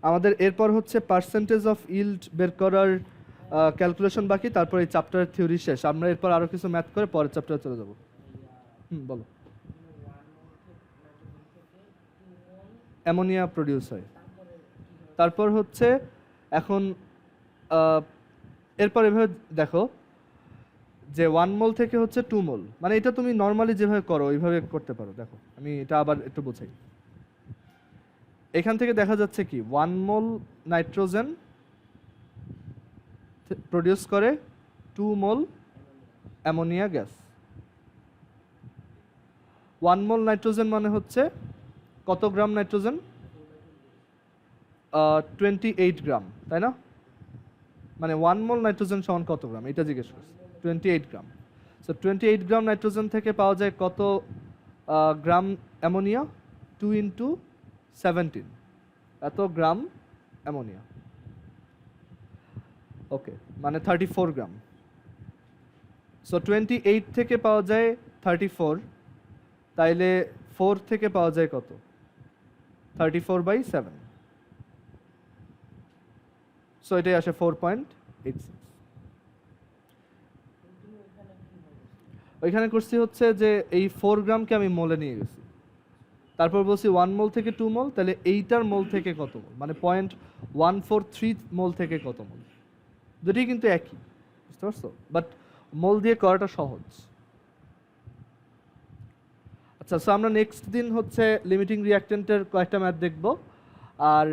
[SPEAKER 1] আমাদের এরপর হচ্ছে পার্সেন্টেজ অফ ইল্ড বের করার ক্যালকুলেশন বাকি, তারপর এই চ্যাপ্টারের থিওরি শেষ। আমরা এরপর আরও কিছু ম্যাথ করে পরের চ্যাপ্টারে চলে যাব। বলো। অ্যামোনিয়া প্রডিউস হয়। তারপর হচ্ছে এখন এরপর এভাবে দেখো যে 1 মোল থেকে হচ্ছে 2 মোল, মানে এটা তুমি নর্মালি যেভাবে করো ওইভাবে করতে পারো। দেখো আমি এটা আবার একটু বোঝাই। এখান থেকে দেখা যাচ্ছে কি 1 মোল নাইট্রোজেন প্রডিউস করে 2 মোল অ্যামোনিয়া গ্যাস। 1 মোল নাইট্রোজেন মানে হচ্ছে কত গ্রাম নাইট্রোজেন? 28 গ্রাম, তাই না? মানে 1 মোল নাইট্রোজেন সমান কত গ্রাম এটা জিজ্ঞেস করছি। 28 গ্রাম। সো 28 গ্রাম নাইট্রোজেন থেকে পাওয়া যায় কত গ্রাম অ্যামোনিয়া? 2 ইন্টু 17, এত গ্রাম অ্যামোনিয়া। ওকে, মানে 34 গ্রাম। সো 28 থেকে পাওয়া যায় 34, তাইলে 4 থেকে পাওয়া যায় কত? 34/7। সো এটাই আসে 4.86। ওইখানে করছি হচ্ছে যে এই 4 গ্রামকে আমি মোলে নিয়ে গেছি, তারপর বলছি 1 মোল থেকে 2 মোল, তাহলে এইটার মোল থেকে কত মোল, মানে 0.143 মোল থেকে কত মোল। দুটি কিন্তু একই, বুঝতে পারছো? বাট মোল দিয়ে করাটা সহজ। আচ্ছা, সো আমরা নেক্সট দিন হচ্ছে লিমিটিং রিঅ্যাকট্যান্টের কয়েকটা ম্যাথ দেখব, আর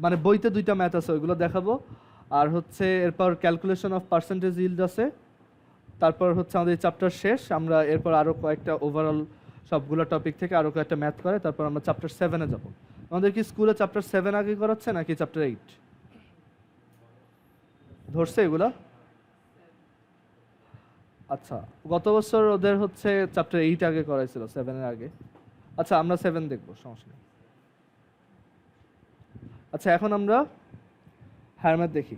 [SPEAKER 1] মানে বইতে 2টা ম্যাথ আছে ওইগুলো দেখাবো, আর হচ্ছে এরপর ক্যালকুলেশন অফ পার্সেন্টেজ ইল্ড আছে। তারপর হচ্ছে আমাদের চ্যাপ্টার শেষ, আমরা এরপর আরও কয়েকটা ওভারঅল সবগুলো টপিক থেকে আরও কয়েকটা ম্যাথ করে তারপর আমরা চ্যাপ্টার 7-এ যাব। আমাদের কি স্কুলে চ্যাপ্টার 7 আগে করাচ্ছে নাকি চ্যাপ্টার 8 ধরছে এগুলা? আচ্ছা, গত বছর ওদের হচ্ছে চ্যাপ্টার 8 আগে করাইছিল 7-এর আগে। আচ্ছা, আমরা 7 দেখবো, সমস্যা নেই। আচ্ছা, এখন আমরা হ্যার ম্যাথ দেখি।